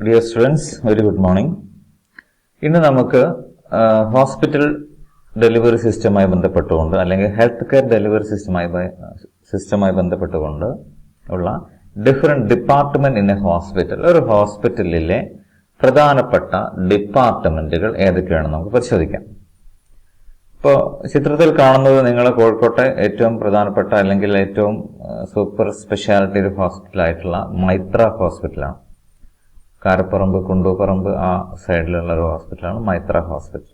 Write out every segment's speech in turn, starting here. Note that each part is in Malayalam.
Dear students, very good morning. ഇന്ന് നമുക്ക് ഹോസ്പിറ്റൽ ഡെലിവറി സിസ്റ്റമായി ബന്ധപ്പെട്ടുകൊണ്ട് അല്ലെങ്കിൽ ഹെൽത്ത് കെയർ ഡെലിവറി സിസ്റ്റമായി ബന്ധപ്പെട്ടുകൊണ്ട് ഉള്ള different department in A hospital, ഒരു ഹോസ്പിറ്റലിലെ പ്രധാനപ്പെട്ട ഡിപ്പാർട്ട്മെന്റുകൾ ഏതൊക്കെയാണെന്ന് നമുക്ക് പരിശോധിക്കാം. ഇപ്പോൾ ചിത്രത്തിൽ കാണുന്നത് നിങ്ങൾ കോഴിക്കോട്ടെ ഏറ്റവും പ്രധാനപ്പെട്ട അല്ലെങ്കിൽ ഏറ്റവും സൂപ്പർ സ്പെഷ്യാലിറ്റി ഒരു ഹോസ്പിറ്റലായിട്ടുള്ള മൈത്ര ഹോസ്പിറ്റലാണ്. കാരപ്പറമ്പ്, കുണ്ടൂപ്പറമ്പ് ആ സൈഡിലുള്ള ഒരു ഹോസ്പിറ്റലാണ് മൈത്ര ഹോസ്പിറ്റൽ.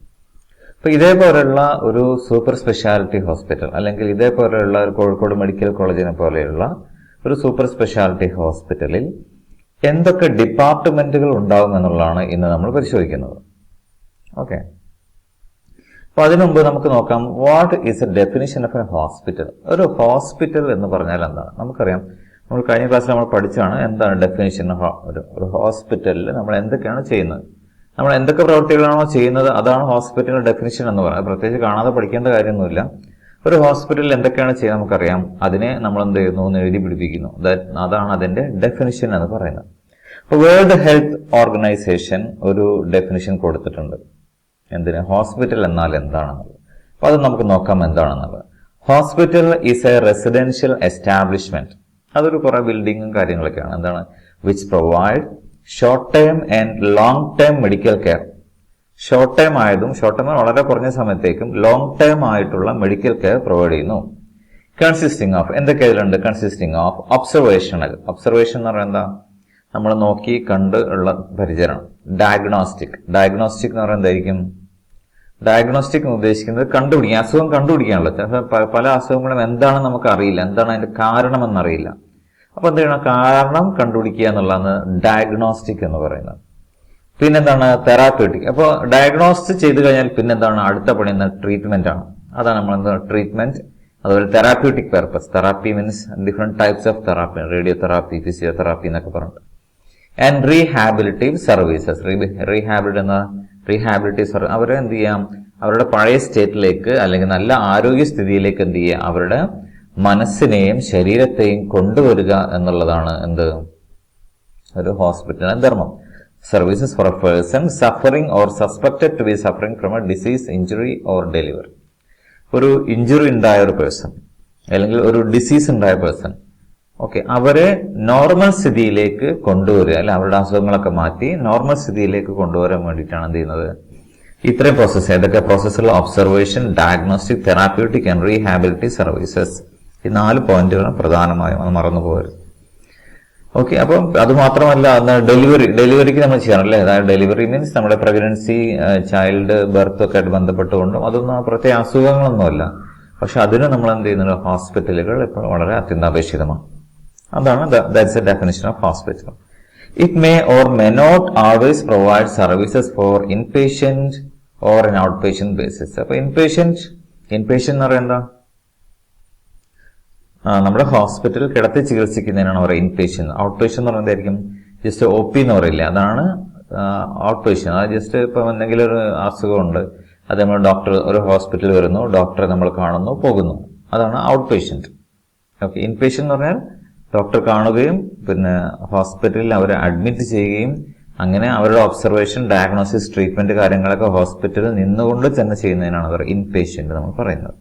അപ്പോൾ ഇതേപോലെയുള്ള ഒരു സൂപ്പർ സ്പെഷ്യാലിറ്റി ഹോസ്പിറ്റൽ അല്ലെങ്കിൽ ഇതേപോലെയുള്ള ഒരു കോഴിക്കോട് മെഡിക്കൽ കോളേജിനെ പോലെയുള്ള ഒരു സൂപ്പർ സ്പെഷ്യാലിറ്റി ഹോസ്പിറ്റലിൽ എന്തൊക്കെ ഡിപ്പാർട്ട്മെന്റുകൾ ഉണ്ടാവും എന്നുള്ളതാണ് ഇന്ന് നമ്മൾ പരിശോധിക്കുന്നത്. ഓക്കെ, അപ്പോൾ അതിനു മുമ്പ് നമുക്ക് നോക്കാം, what is A definition of A hospital. ഒരു ഹോസ്പിറ്റൽ എന്ന് പറഞ്ഞാൽ എന്താണ്? നമുക്കറിയാം, നമ്മൾ കഴിഞ്ഞ ക്ലാസ്സിൽ നമ്മൾ പഠിച്ചാണ് എന്താണ് ഡെഫിനിഷൻ. ഒരു ഹോസ്പിറ്റലിൽ നമ്മൾ എന്തൊക്കെയാണ് ചെയ്യുന്നത്, നമ്മൾ എന്തൊക്കെ പ്രവൃത്തികളാണോ ചെയ്യുന്നത് അതാണ് ഹോസ്പിറ്റലിന്റെ ഡെഫിനിഷൻ എന്ന് പറയുന്നത്. പ്രത്യേകിച്ച് കാണാതെ പഠിക്കേണ്ട കാര്യമൊന്നുമില്ല. ഒരു ഹോസ്പിറ്റലിൽ എന്തൊക്കെയാണ് ചെയ്യുന്നത് നമുക്കറിയാം, അതിനെ നമ്മൾ എന്ത് ചെയ്യുന്നു എന്ന് എഴുതി പിടിപ്പിക്കുന്നു. അതാണ് അതിന്റെ ഡെഫിനിഷൻ എന്ന് പറയുന്നത്. അപ്പോൾ വേൾഡ് ഹെൽത്ത് ഓർഗനൈസേഷൻ ഒരു ഡെഫിനിഷൻ കൊടുത്തിട്ടുണ്ട്. എന്തിന്? ഹോസ്പിറ്റൽ എന്നാൽ എന്താണെന്നുള്ളത്. അപ്പൊ അത് നമുക്ക് നോക്കാം എന്താണെന്നുള്ളത്. Hospital is A residential establishment. അതൊരു കുറെ ബിൽഡിങ്ങും കാര്യങ്ങളൊക്കെയാണ്. എന്താണ്? Which provide short term and long term medical care. Short term ആയതും ഷോർട്ട് ടേം വളരെ കുറഞ്ഞ സമയത്തേക്കും ലോങ് ടേം ആയിട്ടുള്ള മെഡിക്കൽ കെയർ പ്രൊവൈഡ് ചെയ്യുന്നു. കൺസിസ്റ്റിംഗ് ഓഫ് എന്തൊക്കെ ഇതിലുണ്ട്? Consisting of observational. ഒബ്സർവേഷൻ എന്ന് പറയുന്നത് എന്താ? നമ്മൾ നോക്കി കണ്ട് ഉള്ള പരിചരണം. ഡയഗ്നോസ്റ്റിക് എന്ന് പറയുന്നത് എന്തായിരിക്കും? ഡയഗ്നോസ്റ്റിക് എന്ന് ഉദ്ദേശിക്കുന്നത് കണ്ടുപിടിക്കാൻ, അസുഖം കണ്ടുപിടിക്കാനുള്ള. പല അസുഖങ്ങളും എന്താണെന്ന് നമുക്ക് അറിയില്ല, എന്താണ് അതിന്റെ കാരണം എന്നറിയില്ല. അപ്പൊ എന്ത് ചെയ്യണം? കാരണം കണ്ടുപിടിക്കുക എന്നുള്ളതാണ് ഡയഗ്നോസ്റ്റിക് എന്ന് പറയുന്നത്. പിന്നെന്താണ്? തെറാപ്യൂട്ടിക്. അപ്പോൾ ഡയഗ്നോസ്റ്റ് ചെയ്ത് കഴിഞ്ഞാൽ പിന്നെന്താണ് അടുത്ത പണി? ട്രീറ്റ്മെന്റ് ആണ്. അതാണ് നമ്മൾ ട്രീറ്റ്മെന്റ്. അതുപോലെ therapeutic purpose. Therapy means different types of therapy, radio therapy, physiotherapy എന്നൊക്കെ പറഞ്ഞിട്ട്. And rehabilitative services. Rehabilitative service അവരെ എന്ത് ചെയ്യാം? അവരുടെ പഴയ സ്റ്റേറ്റിലേക്ക് അല്ലെങ്കിൽ നല്ല ആരോഗ്യസ്ഥിതിയിലേക്ക് എന്ത് ചെയ്യുക? അവരുടെ മനസ്സിനെയും ശരീരത്തെയും കൊണ്ടുവരിക എന്നുള്ളതാണ് എന്ത്? ഒരു ഹോസ്പിറ്റലിന്റെ ധർമ്മം. Services for a person suffering or suspected to be suffering from a disease, injury or delivery. ഒരു ഇഞ്ചുറി ഉണ്ടായ ഒരു പേഴ്സൺ അല്ലെങ്കിൽ ഒരു ഡിസീസ് ഉണ്ടായ പേഴ്സൺ, ഓക്കെ, അവരെ നോർമൽ സ്ഥിതിയിലേക്ക് കൊണ്ടുവരിക, അല്ലെ അവരുടെ അസുഖങ്ങളൊക്കെ മാറ്റി നോർമൽ സ്ഥിതിയിലേക്ക് കൊണ്ടുവരാൻ വേണ്ടിയിട്ടാണ് എന്ത് ചെയ്യുന്നത്? ഇത്രയും പ്രോസസ്സ്. ഏതൊക്കെ പ്രോസസ്സുകൾ? Observation, diagnostic, therapeutic and rehabilitation services. ഈ 4 പോയിന്റുകൾ പ്രധാനമായും അത് മറന്നു പോകരുത്. ഓക്കെ, അപ്പം അത് മാത്രമല്ല, ഡെലിവറിക്ക് നമ്മൾ ചെയ്യാറല്ലേ. അതായത് ഡെലിവറി മീൻസ് നമ്മുടെ പ്രഗ്നൻസി, ചൈൽഡ് ബർത്ത് ഒക്കെ ആയിട്ട് ബന്ധപ്പെട്ടുകൊണ്ടും അതൊന്നും പ്രത്യേക അസുഖങ്ങളൊന്നുമല്ല. പക്ഷെ അതിന് നമ്മൾ എന്ത് ചെയ്യുന്നത്? ഹോസ്പിറ്റലുകൾ ഇപ്പോൾ വളരെ അത്യന്താപേക്ഷിതമാണ്. അതാണ് that's a definition of hospital. It may or may not always provide services for inpatient or an out patient basis. അപ്പൊ ഇൻപേഷ്യന്റ് എന്ന് പറയുന്നത് എന്താ? നമ്മുടെ ഹോസ്പിറ്റലിൽ കിടത്തി ചികിത്സിക്കുന്നതിനാണ് പറയുക ഇൻപേഷ്യന്റ്. ഔട്ട് പേഷ്യന്റ് എന്ന് പറയുന്നതായിരിക്കും ജസ്റ്റ് OP എന്ന് പറയില്ല, അതാണ് ഔട്ട് പേഷ്യന്റ്. അത് ജസ്റ്റ് ഇപ്പൊ എന്തെങ്കിലും ഒരു അസുഖമുണ്ട്, അത് നമ്മൾ ഡോക്ടർ ഒരു ഹോസ്പിറ്റലിൽ വരുന്നു, ഡോക്ടറെ നമ്മൾ കാണുന്നു, പോകുന്നു, അതാണ് ഔട്ട് പേഷ്യന്റ്. ഓക്കെ, ഇൻപേഷ്യന്റ് എന്ന് പറഞ്ഞാൽ ഡോക്ടർ കാണുകയും പിന്നെ ഹോസ്പിറ്റലിൽ അവരെ അഡ്മിറ്റ് ചെയ്യുകയും അങ്ങനെ അവരുടെ ഒബ്സർവേഷൻ, ഡയഗ്നോസിസ്, ട്രീറ്റ്മെന്റ് കാര്യങ്ങളൊക്കെ ഹോസ്പിറ്റലിൽ നിന്നുകൊണ്ട് തന്നെ ചെയ്യുന്നതിനാണ് അവർ ഇൻപേഷ്യന്റ് നമ്മൾ പറയുന്നത്.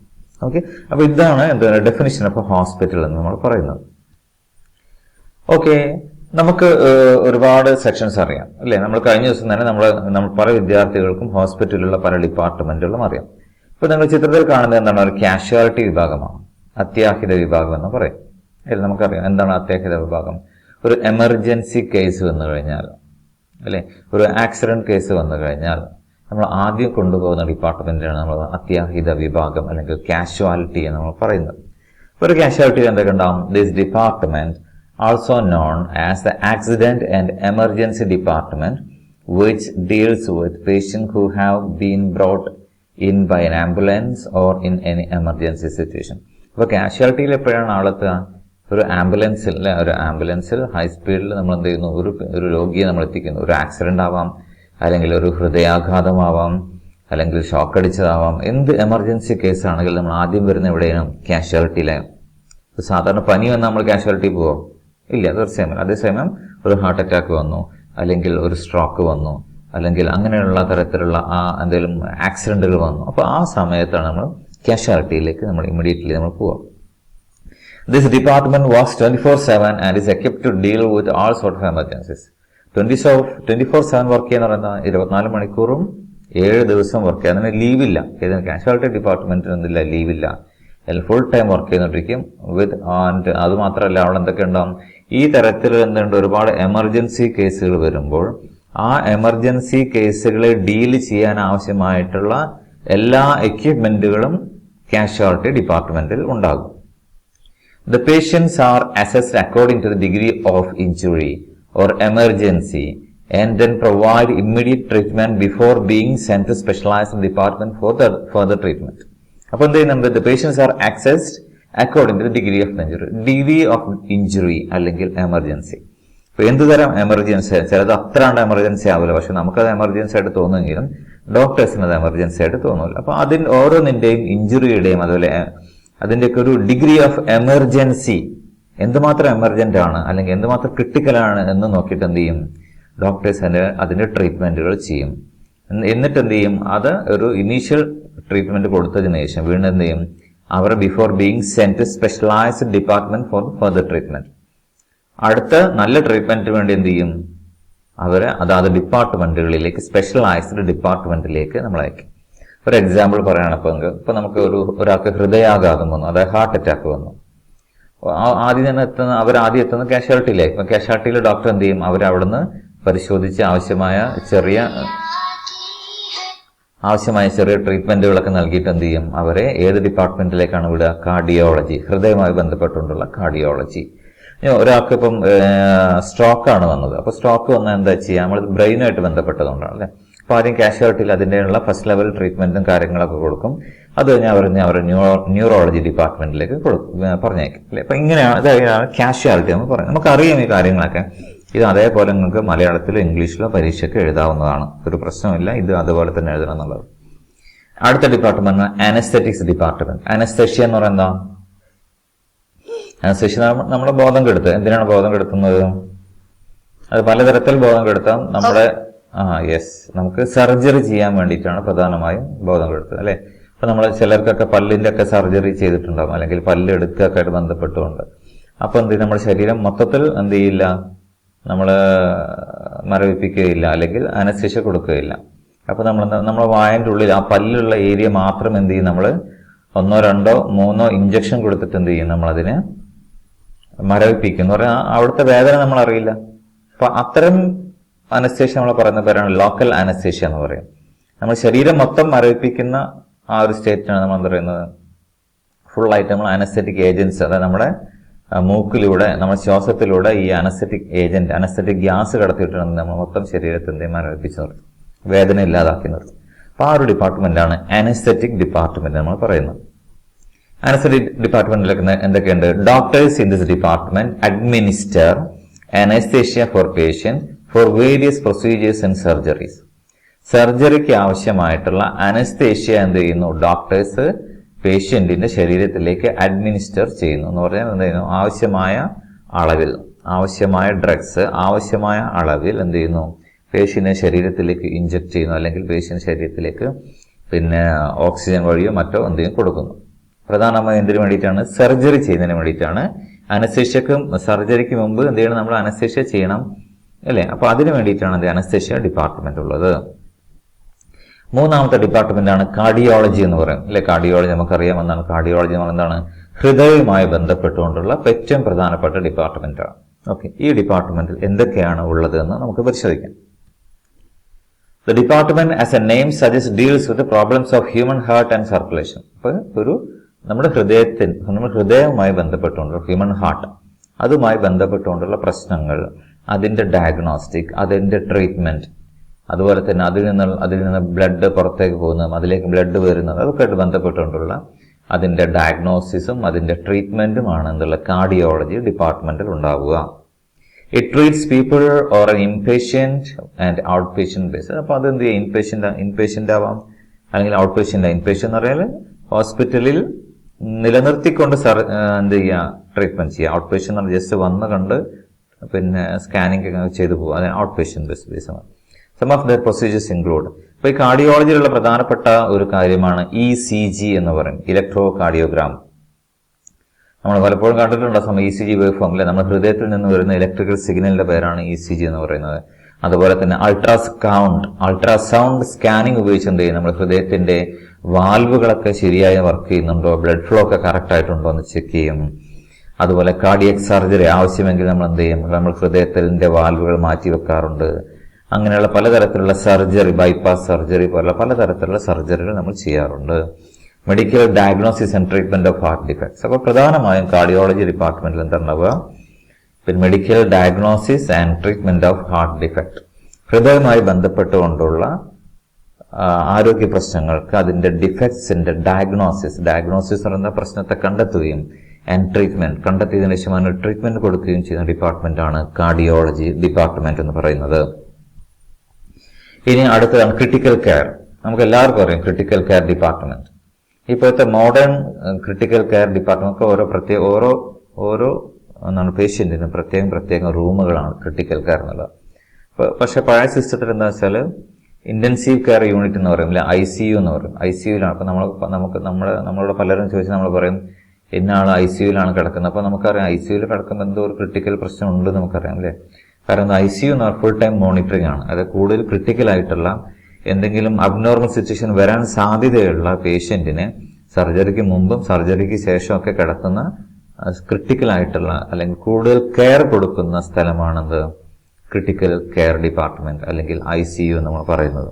ഓക്കെ, അപ്പൊ ഇതാണ് എന്താണ് ഡെഫിനിഷൻ ഓഫ് ഹോസ്പിറ്റൽ എന്ന് നമ്മൾ പറയുന്നത്. ഓക്കെ, നമുക്ക് ഒരുപാട് സെക്ഷൻസ് അറിയാം, അല്ലെ? നമ്മൾ കഴിഞ്ഞ ദിവസം തന്നെ നമ്മൾ പല വിദ്യാർത്ഥികൾക്കും ഹോസ്പിറ്റലിലുള്ള പല ഡിപ്പാർട്ട്മെന്റുകളും അറിയാം. ഇപ്പൊ നിങ്ങൾ ചിത്രത്തിൽ കാണുന്നത് എന്താണ്? ഒരു കാഷ്വാലിറ്റി വിഭാഗമാണ്, അത്യാഹിത വിഭാഗം എന്ന് പറയും. നമുക്കറിയാം എന്താണ് അത്യാഹിത വിഭാഗം. ഒരു എമർജൻസി കേസ് വന്നു കഴിഞ്ഞാൽ, അല്ലെ, ഒരു ആക്സിഡന്റ് കേസ് വന്നു കഴിഞ്ഞാൽ നമ്മൾ ആദ്യം കൊണ്ടുപോകുന്ന ഡിപ്പാർട്ട്മെന്റാണ് നമ്മൾ അത്യാഹിത വിഭാഗം അല്ലെങ്കിൽ കാഷ്വാലിറ്റി എന്ന് നമ്മൾ പറയുന്നത്. ഒരു കാഷ്വാലിറ്റി എന്തൊക്കെ ഉണ്ടാവും? This department also known as the accident and emergency department which deals with patient who have been brought in by an ambulance or in any emergency situation. അപ്പൊ കാഷ്വാലിറ്റിയിൽ എപ്പോഴാണ് ആളെത്തുക? ഒരു ആംബുലൻസിൽ, അല്ലെ, ഒരു ആംബുലൻസിൽ ഹൈ സ്പീഡിൽ നമ്മൾ എന്ത് ചെയ്യുന്നു? ഒരു രോഗിയെ നമ്മൾ എത്തിക്കുന്നു. ഒരു ആക്സിഡന്റ് ആവാം, അല്ലെങ്കിൽ ഒരു ഹൃദയാഘാതമാവാം, അല്ലെങ്കിൽ ഷോക്ക് അടിച്ചതാവാം. എന്ത് എമർജൻസി കേസ് ആണെങ്കിലും നമ്മൾ ആദ്യം വരുന്ന എവിടെയാണ്? കാഷ്വാലിറ്റിയിലെ. സാധാരണ പനി വന്നാൽ നമ്മൾ കാഷ്വാലിറ്റി പോവോ? ഇല്ല, തീർച്ചയായും. അതേസമയം ഒരു ഹാർട്ട് അറ്റാക്ക് വന്നു, അല്ലെങ്കിൽ ഒരു സ്ട്രോക്ക് വന്നു, അല്ലെങ്കിൽ അങ്ങനെയുള്ള തരത്തിലുള്ള എന്തെങ്കിലും ആക്സിഡന്റുകൾ വന്നു. അപ്പോൾ ആ സമയത്താണ് നമ്മൾ കാഷ്വാലിറ്റിയിലേക്ക് നമ്മൾ ഇമ്മീഡിയറ്റ്ലി നമ്മൾ പോവാം. This department was 24/7 and is equipped to deal with all sort of emergencies. 24/7 work ചെയ്യുന്ന പറയുന്നത് 24 മണിക്കൂറും 7 ദിവസം വർക്ക് ചെയ്യുക. അതിന് ലീവില്ല. ഏതിന് കാഷ്വാലിറ്റി ഡിപ്പാർട്ട്മെന്റിന് ഒന്നുമില്ല, ലീവില്ല. ഫുൾ ടൈം വർക്ക് ചെയ്യുന്നോണ്ടിരിക്കും വിത്ത്. ആൻഡ് അത് മാത്രമല്ല, അവിടെ എന്തൊക്കെ ഉണ്ടാവും, ഈ തരത്തിൽ എന്തുണ്ട്, ഒരുപാട് എമർജൻസി കേസുകൾ വരുമ്പോൾ ആ എമർജൻസി കേസുകളെ ഡീൽ ചെയ്യാൻ ആവശ്യമായിട്ടുള്ള എല്ലാ എക്യുപ്മെന്റുകളും കാഷ്വാലിറ്റി ഡിപ്പാർട്ട്മെന്റിൽ ഉണ്ടാകും. The patients are assessed according to the degree of injury or emergency and then provide immediate treatment before being sent to specialized department for the further treatment. അപ്പോൾ എന്ത് ചെയ്യുന്നുണ്ട്, the patients are assessed according to the degree of injury അല്ലെങ്കിൽ എമർജൻസി. ഇപ്പൊ എന്തുതരം എമർജൻസി, ചിലത് അത്ര എമർജൻസി ആവില്ല, പക്ഷെ നമുക്കത് എമർജൻസി ആയിട്ട് തോന്നുമെങ്കിലും ഡോക്ടേഴ്സിന് അത് എമർജൻസി ആയിട്ട് തോന്നില്ല. അപ്പൊ അതിന് ഓരോന്നിന്റെയും ഇഞ്ചുറിയുടെയും അതുപോലെ അതിന്റെയൊക്കെ ഒരു ഡിഗ്രി ഓഫ് എമർജൻസി, എന്തുമാത്രം എമർജന്റ് ആണ് അല്ലെങ്കിൽ എന്തുമാത്രം ക്രിട്ടിക്കലാണ് എന്ന് നോക്കിയിട്ട് എന്ത് ചെയ്യും, ഡോക്ടേഴ്സ് അതിന്റെ ട്രീറ്റ്മെന്റുകൾ ചെയ്യും. എന്നിട്ട് എന്ത് ചെയ്യും, അത് ഒരു ഇനീഷ്യൽ ട്രീറ്റ്മെന്റ് കൊടുത്തതിന് ശേഷം വീണ്ടും എന്ത് ചെയ്യും, അവർ before being sent to specialised department for further treatment, അടുത്ത നല്ല ട്രീറ്റ്മെന്റിന് വേണ്ടി എന്ത് ചെയ്യും, അവരെ അതാത് ഡിപ്പാർട്ട്മെന്റുകളിലേക്ക്, സ്പെഷ്യലൈസ്ഡ് ഡിപ്പാർട്ട്മെന്റിലേക്ക് നമ്മൾ അയക്കും. ഒരു എക്സാമ്പിൾ പറയുകയാണെങ്കിൽ ഇപ്പൊ നമുക്ക് ഒരാൾക്ക് ഹൃദയാഘാതം വന്നു, അതായത് ഹാർട്ട് അറ്റാക്ക് വന്നു. ആദ്യം എത്തുന്ന കാഷ്വാലിറ്റിയിലേക്ക്. ഇപ്പൊ കാഷ്വാലിറ്റിയിൽ ഡോക്ടർ എന്ത് ചെയ്യും, അവരവിടുന്ന് പരിശോധിച്ച് ആവശ്യമായ ചെറിയ ട്രീറ്റ്മെന്റുകളൊക്കെ നൽകിയിട്ട് എന്ത് ചെയ്യും, അവരെ ഏത് ഡിപ്പാർട്ട്മെന്റിലേക്കാണ് വിടുക, കാർഡിയോളജി, ഹൃദയവുമായി ബന്ധപ്പെട്ടുകൊണ്ടുള്ള കാർഡിയോളജി. ഒരാൾക്ക് ഇപ്പം സ്ട്രോക്കാണ് വന്നത്. അപ്പൊ സ്ട്രോക്ക് വന്നാൽ എന്താ ചെയ്യുക, നമ്മൾ ബ്രെയിനുമായിട്ട് ബന്ധപ്പെട്ടതുകൊണ്ടാണ് അല്ലെ. അപ്പൊ ആദ്യം കാഷ്വാലിറ്റിയിൽ അതിൻ്റെയുള്ള ഫസ്റ്റ് ലെവൽ ട്രീറ്റ്മെന്റും കാര്യങ്ങളൊക്കെ കൊടുക്കും. അത് കഴിഞ്ഞാൽ അവരെ ന്യൂറോളജി ഡിപ്പാർട്ട്മെന്റിലേക്ക് പറഞ്ഞേക്കും അല്ലെ. അപ്പൊ ഇങ്ങനെയാണ്, ഇതാണ് കാഷ്വാലിറ്റി നമ്മൾ പറയുന്നത്. നമുക്കറിയാം ഈ കാര്യങ്ങളൊക്കെ. ഇത് അതേപോലെ നിങ്ങൾക്ക് മലയാളത്തിലോ ഇംഗ്ലീഷിലോ പരീക്ഷയ്ക്ക് എഴുതാവുന്നതാണ്, ഒരു പ്രശ്നമില്ല. ഇത് അതുപോലെ തന്നെ എഴുതണം എന്നുള്ളത്. അടുത്ത ഡിപ്പാർട്ട്മെന്റ് അനസ്തെറ്റിക്സ് ഡിപ്പാർട്ട്മെന്റ്. അനസ്തെഷ്യ എന്ന് പറയുന്നത് എന്താ? അനസ്തെഷ്യ നമ്മളെ ബോധം കെടുത്തുക. എന്തിനാണ് ബോധം കെടുത്തുന്നത്? അത് പലതരത്തിൽ ബോധം കെടുത്താം. നമ്മുടെ നമുക്ക് സർജറി ചെയ്യാൻ വേണ്ടിയിട്ടാണ് പ്രധാനമായും ബോധം കെടുത്തുക അല്ലെ. അപ്പൊ നമ്മൾ ചിലർക്കൊക്കെ പല്ലിന്റെ ഒക്കെ സർജറി ചെയ്തിട്ടുണ്ടാവും, അല്ലെങ്കിൽ പല്ല് എടുക്കുകയൊക്കെ ആയിട്ട് ബന്ധപ്പെട്ടുകൊണ്ട്. അപ്പൊ എന്ത് ചെയ്യും, നമ്മുടെ ശരീരം മൊത്തത്തിൽ എന്ത് ചെയ്യില്ല, നമ്മൾ മരവിപ്പിക്കുകയില്ല, അല്ലെങ്കിൽ അനസ്തെഷ്യ കൊടുക്കുകയില്ല. അപ്പൊ നമ്മളെ വായന്റെ ഉള്ളിൽ ആ പല്ലുള്ള ഏരിയ മാത്രം എന്ത് ചെയ്യും, നമ്മൾ 1, 2, 3 ഇഞ്ചക്ഷൻ കൊടുത്തിട്ട് എന്ത് ചെയ്യും, നമ്മളതിനെ മരവിപ്പിക്കും എന്ന് പറഞ്ഞാൽ അവിടുത്തെ വേദന നമ്മൾ അറിയില്ല. അപ്പൊ അത്തരം അനസ്തേഷ്യ നമ്മൾ പറയുന്ന പേരാണ് ലോക്കൽ അനസ്തേഷ്യ എന്ന് പറയും. നമ്മൾ ശരീരം മൊത്തം മരവിപ്പിക്കുന്ന ആ ഒരു സ്റ്റേറ്റിനാണ് നമ്മൾ എന്താ പറയുന്നത്, ഫുള്ളായിട്ട് നമ്മൾ അനസ്തെറ്റിക് ഏജൻസ്, അതായത് നമ്മുടെ മൂക്കിലൂടെ, നമ്മുടെ ശ്വാസത്തിലൂടെ ഈ അനസ്തെറ്റിക് ഗ്യാസ് കടത്തിയിട്ടാണ് നമ്മൾ മൊത്തം ശരീരത്തിന്റെ മരവിപ്പിച്ച് നിർത്തും, വേദന ഇല്ലാതാക്കി നിർത്തും. അപ്പൊ ആ ഒരു ഡിപ്പാർട്ട്മെന്റാണ് അനസ്തെറ്റിക് ഡിപ്പാർട്ട്മെന്റ് നമ്മൾ പറയുന്നത്. അനസ്തെറ്റിക് ഡിപ്പാർട്ട്മെന്റിലേക്ക് എന്തൊക്കെയുണ്ട്? Doctors in this department administer anaesthesia for patient for various procedures and surgeries. സർജറിക്ക് ആവശ്യമായിട്ടുള്ള അനസ്തേഷ്യ എന്ത് ചെയ്യുന്നു, ഡോക്ടേഴ്സ് പേഷ്യന്റിന്റെ ശരീരത്തിലേക്ക് അഡ്മിനിസ്റ്റർ ചെയ്യുന്നു എന്ന് പറഞ്ഞാൽ എന്ത് ചെയ്യുന്നു, ആവശ്യമായ അളവിൽ, ആവശ്യമായ ഡ്രഗ്സ് ആവശ്യമായ അളവിൽ എന്ത് ചെയ്യുന്നു, പേഷ്യന്റെ ശരീരത്തിലേക്ക് ഇഞ്ചക്ട് ചെയ്യുന്നു, അല്ലെങ്കിൽ പേഷ്യന്റ് ശരീരത്തിലേക്ക് പിന്നെ ഓക്സിജൻ വഴിയോ മറ്റോ എന്തെങ്കിലും കൊടുക്കുന്നു. പ്രധാനമായും എന്തിനു വേണ്ടിയിട്ടാണ്? സർജറി ചെയ്യുന്നതിന് വേണ്ടിയിട്ടാണ്. അനസ്തേഷ്യക്കും സർജറിക്ക് മുമ്പ് എന്ത് ചെയ്യണം, നമ്മൾ അനസ്തേഷ്യ ചെയ്യണം അല്ലെ. അപ്പൊ അതിനു വേണ്ടിയിട്ടാണ് അനസ്തേഷ്യ ഡിപ്പാർട്ട്മെന്റ് ഉള്ളത്. മൂന്നാമത്തെ ഡിപ്പാർട്ട്മെന്റ് ആണ് കാർഡിയോളജി എന്ന് പറയും അല്ലെ. കാർഡിയോളജി നമുക്കറിയാം എന്താണ്. കാർഡിയോളജി എന്ന് പറയുന്നത് എന്താണ്? ഹൃദയവുമായി ബന്ധപ്പെട്ടുകൊണ്ടുള്ള ഏറ്റവും പ്രധാനപ്പെട്ട ഡിപ്പാർട്ട്മെന്റ് ആണ്. ഓക്കെ, ഈ ഡിപ്പാർട്ട്മെന്റിൽ എന്തൊക്കെയാണ് ഉള്ളത് എന്ന് നമുക്ക് പരിശോധിക്കാം. The department, as a name suggests, deals with the problems of human heart and circulation. അപ്പൊ നമ്മുടെ ഹൃദയവുമായി ബന്ധപ്പെട്ടുകൊണ്ട്, ഹ്യൂമൻ ഹാർട്ട്, അതുമായി ബന്ധപ്പെട്ടുകൊണ്ടുള്ള പ്രശ്നങ്ങൾ, അതിന്റെ ഡയഗ്നോസ്റ്റിക്, അതിന്റെ ട്രീറ്റ്മെന്റ്, അതുപോലെ തന്നെ അതിൽ നിന്ന് ബ്ലഡ് പുറത്തേക്ക് പോകുന്നതും അതിലേക്ക് ബ്ലഡ് വരുന്നത്, അതൊക്കെ ആയിട്ട് ബന്ധപ്പെട്ടുകൊണ്ടുള്ള അതിന്റെ ഡയഗ്നോസിസും അതിന്റെ ട്രീറ്റ്മെന്റുമാണ് എന്നുള്ള കാർഡിയോളജി ഡിപ്പാർട്ട്മെന്റിൽ ഉണ്ടാവുക. It treats people or an inpatient and out patient base. അപ്പൊ അത് എന്ത് ചെയ്യുക, ഇൻപേഷ്യന്റ് ആവാം, അല്ലെങ്കിൽ ഔട്ട് പേഷ്യന്റ്. ഇൻപേഷ്യന്റ് എന്ന് പറഞ്ഞാൽ ഹോസ്പിറ്റലിൽ നിലനിർത്തിക്കൊണ്ട് എന്ത് ചെയ്യുക, ട്രീറ്റ്മെന്റ് ചെയ്യുക. ഔട്ട് പേഷ്യന്റ് എന്ന് പറഞ്ഞാൽ ജസ്റ്റ് വന്ന് കണ്ട് പിന്നെ സ്കാനിങ് ഒക്കെ ചെയ്തു പോകും. അതിന് out patient basis. Some of the procedures include. ഇപ്പൊ ഈ കാർഡിയോളജിയിലുള്ള പ്രധാനപ്പെട്ട ഒരു കാര്യമാണ് ECG എന്ന് പറയും, ഇലക്ട്രോ കാർഡിയോഗ്രാം. നമ്മൾ പലപ്പോഴും കണ്ടിട്ടുണ്ട് ECG വേവ് ഫോം അല്ലെ, നമ്മുടെ ഹൃദയത്തിൽ നിന്ന് വരുന്ന ഇലക്ട്രിക്കൽ സിഗ്നലിന്റെ പേരാണ് ECG എന്ന് പറയുന്നത്. അതുപോലെ തന്നെ അൾട്രാസൗണ്ട് സ്കാനിങ് ഉപയോഗിച്ച് എന്ത് ചെയ്യും, നമ്മൾ ഹൃദയത്തിന്റെ വാൽവുകളൊക്കെ ശരിയായി വർക്ക് ചെയ്യുന്നുണ്ടോ, ബ്ലഡ് ഫ്ലോ ഒക്കെ കറക്റ്റ് ആയിട്ടുണ്ടോ എന്ന് ചെക്ക് ചെയ്യും. അതുപോലെ കാർഡിയക് സർജറി ആവശ്യമെങ്കിൽ നമ്മൾ എന്ത് ചെയ്യും, നമ്മൾ ഹൃദയത്തിന്റെ വാൽവുകൾ മാറ്റി വെക്കാറുണ്ട്. അങ്ങനെയുള്ള പലതരത്തിലുള്ള സർജറി, ബൈപ്പാസ് സർജറി പോലുള്ള പലതരത്തിലുള്ള സർജറികൾ നമ്മൾ ചെയ്യാറുണ്ട്. Medical diagnosis and treatment of heart defects. അപ്പോൾ പ്രധാനമായും കാർഡിയോളജി ഡിപ്പാർട്ട്മെന്റിൽ എന്താണുണ്ടാവുക, പിന്നെ medical diagnosis and treatment of heart defect, ഹൃദയവുമായി ബന്ധപ്പെട്ടുകൊണ്ടുള്ള ആരോഗ്യ പ്രശ്നങ്ങൾക്ക് അതിന്റെ ഡിഫക്ട്സിന്റെ ഡയഗ്നോസിസ് എന്ന പ്രശ്നത്തെ കണ്ടെത്തുകയും ആൻഡ് ട്രീറ്റ്മെന്റ്, കണ്ടെത്തിയതിനു ശേഷം അതിന് ട്രീറ്റ്മെന്റ് കൊടുക്കുകയും ചെയ്യുന്ന ഡിപ്പാർട്ട്മെന്റാണ് കാർഡിയോളജി ഡിപ്പാർട്ട്മെന്റ് എന്ന് പറയുന്നത്. ഇനി അടുത്തതാണ് ക്രിട്ടിക്കൽ കെയർ. നമുക്ക് എല്ലാവർക്കും അറിയാം ക്രിട്ടിക്കൽ കെയർ ഡിപ്പാർട്ട്മെന്റ്. ഇപ്പോഴത്തെ മോഡേൺ ക്രിട്ടിക്കൽ കെയർ ഡിപ്പാർട്ട്മെന്റ് ഓരോ പേഷ്യന്റിന് പ്രത്യേകം റൂമുകളാണ് ക്രിട്ടിക്കൽ കെയർ എന്നുള്ളത്. പക്ഷെ പഴയ സിസ്റ്റത്തിൽ എന്താ വെച്ചാൽ ഇന്റൻസീവ് കെയർ യൂണിറ്റ് എന്ന് പറയും, ICU എന്ന് പറയും. ICUലാണ്. അപ്പൊ നമ്മളോട് പലരും ചോദിച്ചാൽ നമ്മൾ പറയും ഇന്ന ആൾ ICUലാണ് കിടക്കുന്നത്. അപ്പൊ നമുക്കറിയാം ICUയിൽ കിടക്കുമ്പോൾ എന്തോ ഒരു ക്രിട്ടിക്കൽ പ്രശ്നം ഉണ്ട് നമുക്കറിയാം അല്ലേ. കാരണം ICU എന്ന് പറഞ്ഞാൽ ഫുൾ ടൈം മോണിറ്ററിംഗ് ആണ്. അത് കൂടുതൽ ക്രിട്ടിക്കൽ ആയിട്ടുള്ള എന്തെങ്കിലും അബ്നോർമൽ സിറ്റുവേഷൻ വരാൻ സാധ്യതയുള്ള പേഷ്യന്റിനെ സർജറിക്ക് മുമ്പും സർജറിക്ക് ശേഷമൊക്കെ കിടക്കുന്ന ക്രിട്ടിക്കൽ ആയിട്ടുള്ള അല്ലെങ്കിൽ കൂടുതൽ കെയർ കൊടുക്കുന്ന സ്ഥലമാണെന്ത്, ക്രിട്ടിക്കൽ കെയർ ഡിപ്പാർട്ട്മെന്റ് അല്ലെങ്കിൽ ICU എന്ന് നമ്മൾ പറയുന്നത്.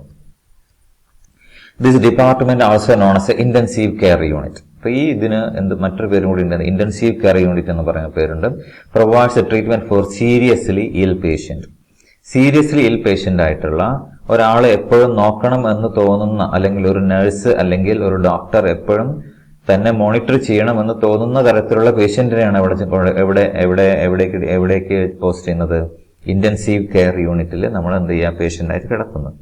This department also known as A intensive care unit. അപ്പൊ ഈ ഇതിന് മറ്റൊരു പേരും കൂടി ഉണ്ട്, ഇന്റൻസീവ് കെയർ യൂണിറ്റ് എന്ന് പറയുന്ന പേരുണ്ട്. Provides A treatment four seriously ഇൽ പേഷ്യന്റ്. സീരിയസ്ലി ഇൽ പേഷ്യന്റ് ആയിട്ടുള്ള ഒരാളെ എപ്പോഴും നോക്കണം എന്ന് തോന്നുന്ന, അല്ലെങ്കിൽ ഒരു നഴ്സ് അല്ലെങ്കിൽ ഒരു ഡോക്ടർ എപ്പോഴും തന്നെ മോണിറ്റർ ചെയ്യണമെന്ന് തോന്നുന്ന തരത്തിലുള്ള പേഷ്യന്റിനെയാണ് എവിടേക്ക് പോസ്റ്റ് ചെയ്യുന്നത്, ഇന്റൻസീവ് കെയർ യൂണിറ്റിൽ നമ്മൾ എന്ത് ചെയ്യുക, പേഷ്യന്റായിട്ട് കിടക്കുന്നത്.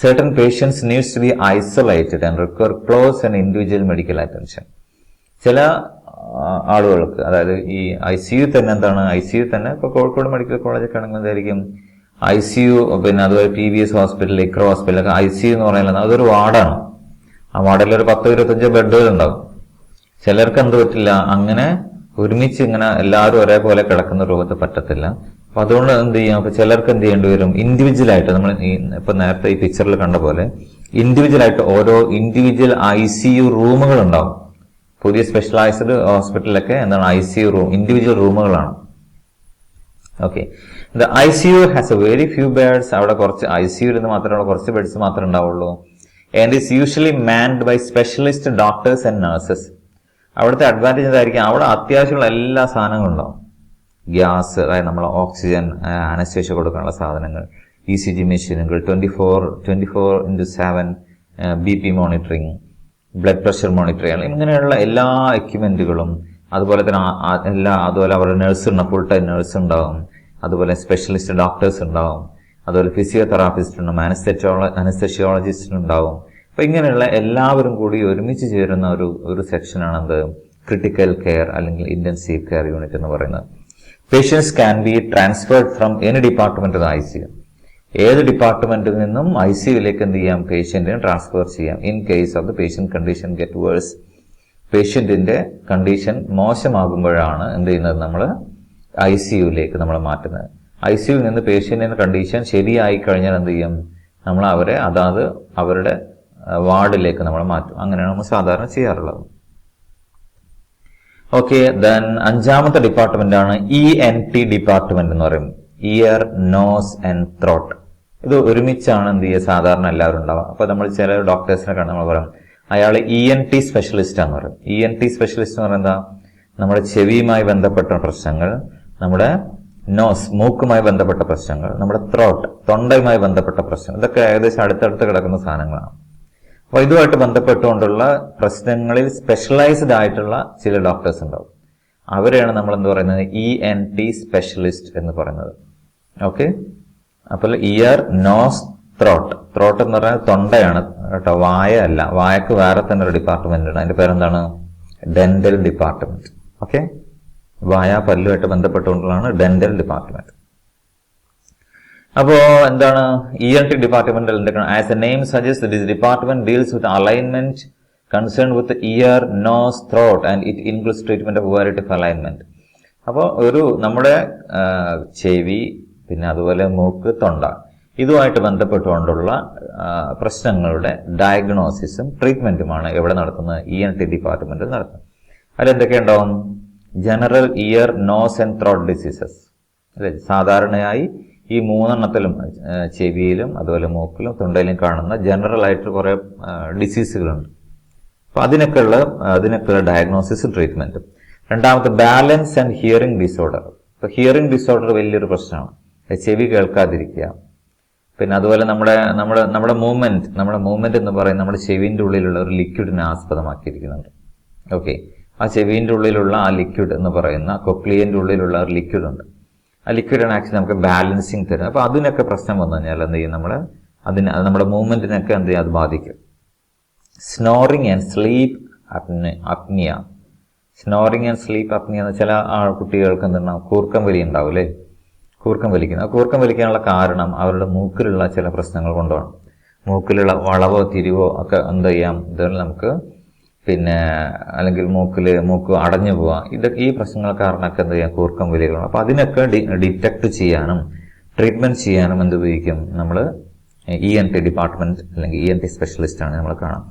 Certain patients needs to be isolated and require close and individual medical attention. ചില ആളുകൾക്ക്, അതായത് ഈ ICU തന്നെ ICU തന്നെ ഇപ്പൊ കോഴിക്കോട് മെഡിക്കൽ കോളേജൊക്കെ ആണെങ്കിൽ എന്തായിരിക്കും ICU, പിന്നെ അതുപോലെ PVS ഹോസ്പിറ്റൽ, ഇക്രോ ഹോസ്പിറ്റലൊക്കെ ICU എന്ന് പറയുന്നത് അതൊരു വാർഡാണ്. ആ വാർഡിൽ ഒരു 10-25 ബെഡുകൾ ഉണ്ടാവും. ചിലർക്ക് എന്ത് പറ്റില്ല, അങ്ങനെ ഒരുമിച്ച് ഇങ്ങനെ എല്ലാവരും ഒരേപോലെ കിടക്കുന്ന രൂപത്തിൽ പറ്റത്തില്ല. അപ്പൊ അതുകൊണ്ട് എന്ത് ചെയ്യാം, അപ്പൊ ചിലർക്ക് എന്ത് ചെയ്യേണ്ടി വരും, ഇൻഡിവിജ്വൽ ആയിട്ട് നമ്മൾ ഇപ്പൊ നേരത്തെ ഈ പിക്ചറിൽ കണ്ട പോലെ ഇൻഡിവിജ്വൽ ആയിട്ട് ഓരോ ഇൻഡിവിജ്വൽ ICU റൂമുകൾ ഉണ്ടാവും. പുതിയ സ്പെഷ്യലൈസ്ഡ് ഹോസ്പിറ്റലിലൊക്കെ എന്താണ് ICU റൂം, ഇൻഡിവിജ്വൽ റൂമുകളാണ്. Okay, the ICU has a very few beds. അവിടെ കുറച്ച് ICUയിൽ നിന്ന് മാത്രമേ കുറച്ച് ബെഡ്സ് മാത്രമേ ഉണ്ടാവുള്ളൂ. And is usually manned by specialist doctors and nurses. അവിടുത്തെ അഡ്വാൻറ്റേജ് എന്തായിരിക്കും, അവിടെ അത്യാവശ്യമുള്ള എല്ലാ സാധനങ്ങളും ഉണ്ടാവും. ഗ്യാസ്, അതായത് നമ്മൾ ഓക്സിജൻ, അനസ്തേഷ്യ കൊടുക്കാനുള്ള സാധനങ്ങൾ, ECG മെഷീനുകൾ, 24/7 BP monitoring, blood pressure monitoring, ഇങ്ങനെയുള്ള എല്ലാ എക്യുപ്മെന്റുകളും, അതുപോലെ തന്നെ അതുപോലെ അവരുടെ നഴ്സ് ഉണ്ടാവും, ഫുൾ ടൈം നഴ്സ് ഉണ്ടാവും, അതുപോലെ സ്പെഷ്യലിസ്റ്റ് ഡോക്ടേഴ്സ് ഉണ്ടാവും, അതുപോലെ ഫിസിയോതെറാപ്പിസ്റ്റ് ഉണ്ടാവും, അനസ്തേഷ്യോളജിസ്റ്റ് ഉണ്ടാവും. അപ്പൊ ഇങ്ങനെയുള്ള എല്ലാവരും കൂടി ഒരുമിച്ച് ചേരുന്ന ഒരു സെക്ഷനാണ് എന്ത്, ക്രിട്ടിക്കൽ കെയർ അല്ലെങ്കിൽ ഇന്റൻസീവ് കെയർ യൂണിറ്റ് എന്ന് പറയുന്നത്. Patients can be transferred from any department to the ICU. ഏത് ഡിപ്പാർട്ട്മെന്റിൽ നിന്നും ICUയിലേക്ക് എന്ത് ചെയ്യാം, പേഷ്യന്റിനെ ട്രാൻസ്ഫർ ചെയ്യാം. In case of the patient condition get worse. പേഷ്യന്റിന്റെ കണ്ടീഷൻ മോശമാകുമ്പോഴാണ് എന്ത് ചെയ്യുന്നത്, നമ്മൾ ICUയിലേക്ക് നമ്മൾ മാറ്റുന്നത്. ICUയിൽ നിന്ന് പേഷ്യന്റിന്റെ കണ്ടീഷൻ ശരിയായി കഴിഞ്ഞാൽ എന്ത് ചെയ്യും, നമ്മൾ അവരെ അവരുടെ വാർഡിലേക്ക് നമ്മൾ മാറ്റും. അങ്ങനെയാണ് നമ്മൾ സാധാരണ ചെയ്യാറുള്ളത്. ഓക്കെ, ദെൻ അഞ്ചാമത്തെ ഡിപ്പാർട്ട്മെന്റ് ആണ് ENT ഡിപ്പാർട്ട്മെന്റ് എന്ന് പറയും, ഇയർ, നോസ് ആൻഡ് ത്രോട്ട്. ഇത് ഒരുമിച്ചാണ് എന്ത് ചെയ്യുക, സാധാരണ എല്ലാവരും ഉണ്ടാവുക. അപ്പൊ നമ്മൾ ചില ഡോക്ടേഴ്സിനെ കണ്ട് നമ്മൾ പറയും അയാൾ ENT സ്പെഷ്യലിസ്റ്റ് ആണെന്ന് പറയും. ENT സ്പെഷ്യലിസ്റ്റ് എന്ന് പറയുന്നത് നമ്മുടെ ചെവിയുമായി ബന്ധപ്പെട്ട പ്രശ്നങ്ങൾ, നമ്മുടെ നോസ്, മൂക്കുമായി ബന്ധപ്പെട്ട പ്രശ്നങ്ങൾ, നമ്മുടെ ത്രോട്ട്, തൊണ്ടയുമായി ബന്ധപ്പെട്ട പ്രശ്നങ്ങൾ, ഇതൊക്കെ ഏകദേശം അടുത്തടുത്ത് കിടക്കുന്ന സാധനങ്ങളാണ്. അപ്പൊ ഇതുമായിട്ട് ബന്ധപ്പെട്ടുകൊണ്ടുള്ള പ്രശ്നങ്ങളിൽ സ്പെഷ്യലൈസ്ഡ് ആയിട്ടുള്ള ചില ഡോക്ടേഴ്സ് ഉണ്ടാവും. അവരെയാണ് നമ്മൾ എന്ത് പറയുന്നത്, ENT സ്പെഷ്യലിസ്റ്റ് എന്ന് പറയുന്നത്. ഓക്കെ, അപ്പോൾ ഇയർ, നോസ്, ത്രോട്ട്. ത്രോട്ട് എന്ന് പറഞ്ഞാൽ തൊണ്ടയാണ് കേട്ടോ, വായ അല്ല. വായക്ക് വേറെ തന്നെ ഒരു ഡിപ്പാർട്ട്മെന്റ് ഉണ്ട്, അതിന്റെ പേരെന്താണ്, ഡെന്റൽ ഡിപ്പാർട്ട്മെന്റ്. ഓക്കെ, വായ പല്ലുമായിട്ട് ബന്ധപ്പെട്ടുകൊണ്ടുള്ളതാണ് ഡെന്റൽ ഡിപ്പാർട്ട്മെന്റ്. അപ്പോ എന്താണ് ENT ഡിപ്പാർട്ട്മെന്റിൽ എന്തൊക്കെയാണ്? As a name suggest this department deals with ailment concern with ear, nose, throat and it includes treatment of variety of ailment. അപ്പോൾ നമ്മുടെ ചെവി, പിന്നെ അതുപോലെ മൂക്ക്, തൊണ്ട, ഇതുമായിട്ട് ബന്ധപ്പെട്ടുകൊണ്ടുള്ള പ്രശ്നങ്ങളുടെ ഡയഗ്നോസിസും ട്രീറ്റ്മെന്റുമാണ് എവിടെ നടത്തുന്നത്? ENT ഡിപ്പാർട്ട്മെന്റിൽ നടത്തുന്നത്. അതിലെന്തൊക്കെയുണ്ടാവും? General ear, nose and throat diseases അല്ലെ. സാധാരണയായി ഈ മൂന്നെണ്ണത്തിലും, ചെവിയിലും അതുപോലെ മൂക്കിലും തൊണ്ടയിലും കാണുന്ന ജനറൽ ആയിട്ട് കുറെ ഡിസീസുകളുണ്ട്. അപ്പൊ അതിനൊക്കെയുള്ള ഡയഗ്നോസിസും ട്രീറ്റ്മെന്റും. രണ്ടാമത്തെ ബാലൻസ് ആൻഡ് ഹിയറിംഗ് ഡിസോർഡർ. ഇപ്പൊ ഹിയറിംഗ് ഡിസോർഡർ വലിയൊരു പ്രശ്നമാണ്. ചെവി കേൾക്കാതിരിക്കുക. പിന്നെ അതുപോലെ നമ്മുടെ മൂവ്മെന്റ് എന്ന് പറയുന്നത് നമ്മുടെ ചെവിന്റെ ഉള്ളിലുള്ള ഒരു ലിക്വിഡിനെ ആസ്പദമാക്കിയിരിക്കുന്നുണ്ട്. ഓക്കെ, ആ ചെവിന്റെ ഉള്ളിലുള്ള ആ ലിക്വിഡ് എന്ന് പറയുന്ന കൊക്ലിയന്റെ ഉള്ളിലുള്ള ഒരു ലിക്വിഡ് ഉണ്ട്. ആ ലിക്വിഡാണ് ആക്ച്വലി നമുക്ക് ബാലൻസിങ് തരുന്നത്. അപ്പൊ അതിനൊക്കെ പ്രശ്നം വന്നു കഴിഞ്ഞാൽ എന്ത് ചെയ്യും? നമ്മുടെ മൂവ്മെന്റിനൊക്കെ എന്ത് ചെയ്യും? അത് ബാധിക്കും. Snoring and sleep apnoea. Snoring and sleep apnoea എന്ന് ചില കുട്ടികൾക്ക് എന്താണ് കൂർക്കം വലി ഉണ്ടാവും അല്ലേ? കൂർക്കം വലിക്കുന്നത്. ആ കൂർക്കം വലിക്കാനുള്ള കാരണം അവരുടെ മൂക്കിലുള്ള ചില പ്രശ്നങ്ങൾ കൊണ്ടാണ്. മൂക്കിലുള്ള വളവോ തിരിവോ ഒക്കെ എന്ത് ചെയ്യാം? ഇതുപോലെ നമുക്ക് പിന്നെ അല്ലെങ്കിൽ മൂക്ക് അടഞ്ഞു പോവുക, ഇതൊക്കെ ഈ പ്രശ്നങ്ങൾ കാരണമൊക്കെ എന്ത് ചെയ്യാം? കൂർക്കം വലികളാണ്. അപ്പൊ അതിനൊക്കെ ഡിറ്റക്ട് ചെയ്യാനും ട്രീറ്റ്മെന്റ് ചെയ്യാനും എന്ത് ഉപയോഗിക്കും? നമ്മൾ ENT ഡിപ്പാർട്ട്മെന്റ് അല്ലെങ്കിൽ ENT സ്പെഷ്യലിസ്റ്റ് ആണ് നമ്മൾ കാണാം.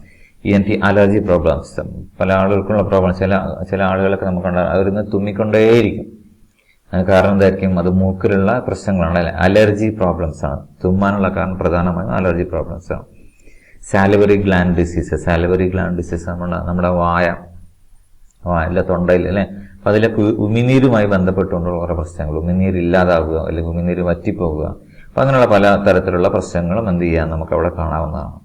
ENT അലർജി പ്രോബ്ലംസ്, പല ആളുകൾക്കുള്ള പ്രോബ്ലം. ചില ആളുകളൊക്കെ നമുക്കുണ്ടാകും, അവരിന്ന് തുമ്മിക്കൊണ്ടേയിരിക്കും. കാരണം എന്തായിരിക്കും? അത് മൂക്കിലുള്ള പ്രശ്നങ്ങളാണ്, അലർജി പ്രോബ്ലംസ് ആണ്. തുമ്മാനുള്ള കാരണം പ്രധാനമായും അലർജി പ്രോബ്ലംസ് ആണ്. സാലിവറി ഗ്ലാൻഡ് ഡിസീസ് നമ്മുടെ വായല്ല തൊണ്ടയിൽ അല്ലെ. അപ്പൊ അതിലൊക്കെ ഉമിനീരുമായി ബന്ധപ്പെട്ടുകൊണ്ടുള്ള കുറെ പ്രശ്നങ്ങൾ, ഉമിനീര് ഇല്ലാതാവുക അല്ലെങ്കിൽ ഉമിനീര് വറ്റിപ്പോവുക, അപ്പൊ അങ്ങനെയുള്ള പല തരത്തിലുള്ള പ്രശ്നങ്ങളും എന്ത് ചെയ്യാൻ നമുക്ക് അവിടെ കാണാവുന്നതാണ്.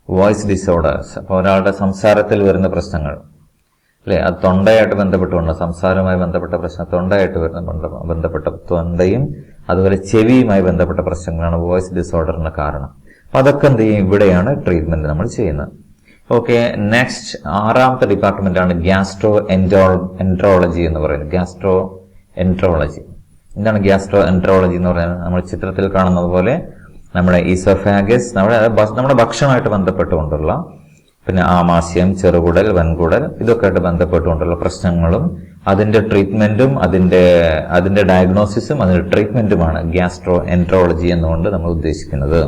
വോയിസ് ഡിസോർഡേഴ്സ്, അപ്പൊ ഒരാളുടെ സംസാരത്തിൽ വരുന്ന പ്രശ്നങ്ങൾ അല്ലെ, അത് തൊണ്ടയായിട്ട് ബന്ധപ്പെട്ടുകൊണ്ട്, സംസാരവുമായി ബന്ധപ്പെട്ട പ്രശ്നം തൊണ്ടയായിട്ട് ബന്ധപ്പെട്ട തൊണ്ടയും അതുപോലെ ചെവിയുമായി ബന്ധപ്പെട്ട പ്രശ്നങ്ങളാണ് വോയിസ് ഡിസോർഡറിന്റെ കാരണം. അപ്പൊ അതൊക്കെ എന്ത് ചെയ്യും? ഇവിടെയാണ് ട്രീറ്റ്മെന്റ് നമ്മൾ ചെയ്യുന്നത്. ഓക്കെ, നെക്സ്റ്റ് 6ാമത്തെ ഡിപ്പാർട്ട്മെന്റ് ആണ് ഗ്യാസ്ട്രോ എൻട്രോളജി എന്ന് പറയുന്നത്. ഗ്യാസ്ട്രോ എൻട്രോളജി എന്താണ്? ഗ്യാസ്ട്രോ എൻട്രോളജി എന്ന് പറയുന്നത് നമ്മൾ ചിത്രത്തിൽ കാണുന്നത് പോലെ നമ്മുടെ ഈസോഫാഗസ്, നമ്മുടെ ഭക്ഷണമായിട്ട് ബന്ധപ്പെട്ടുകൊണ്ടുള്ള, പിന്നെ ആമാശയം, ചെറുകുടൽ, വൻകുടൽ, ഇതൊക്കെ ആയിട്ട് ബന്ധപ്പെട്ടുകൊണ്ടുള്ള പ്രശ്നങ്ങളും അതിന്റെ ട്രീറ്റ്മെന്റും അതിന്റെ ഡയഗ്നോസിസും അതിന്റെ ട്രീറ്റ്മെന്റുമാണ് ഗ്യാസ്ട്രോ എൻട്രോളജി എന്നുകൊണ്ട് നമ്മൾ ഉദ്ദേശിക്കുന്നത്.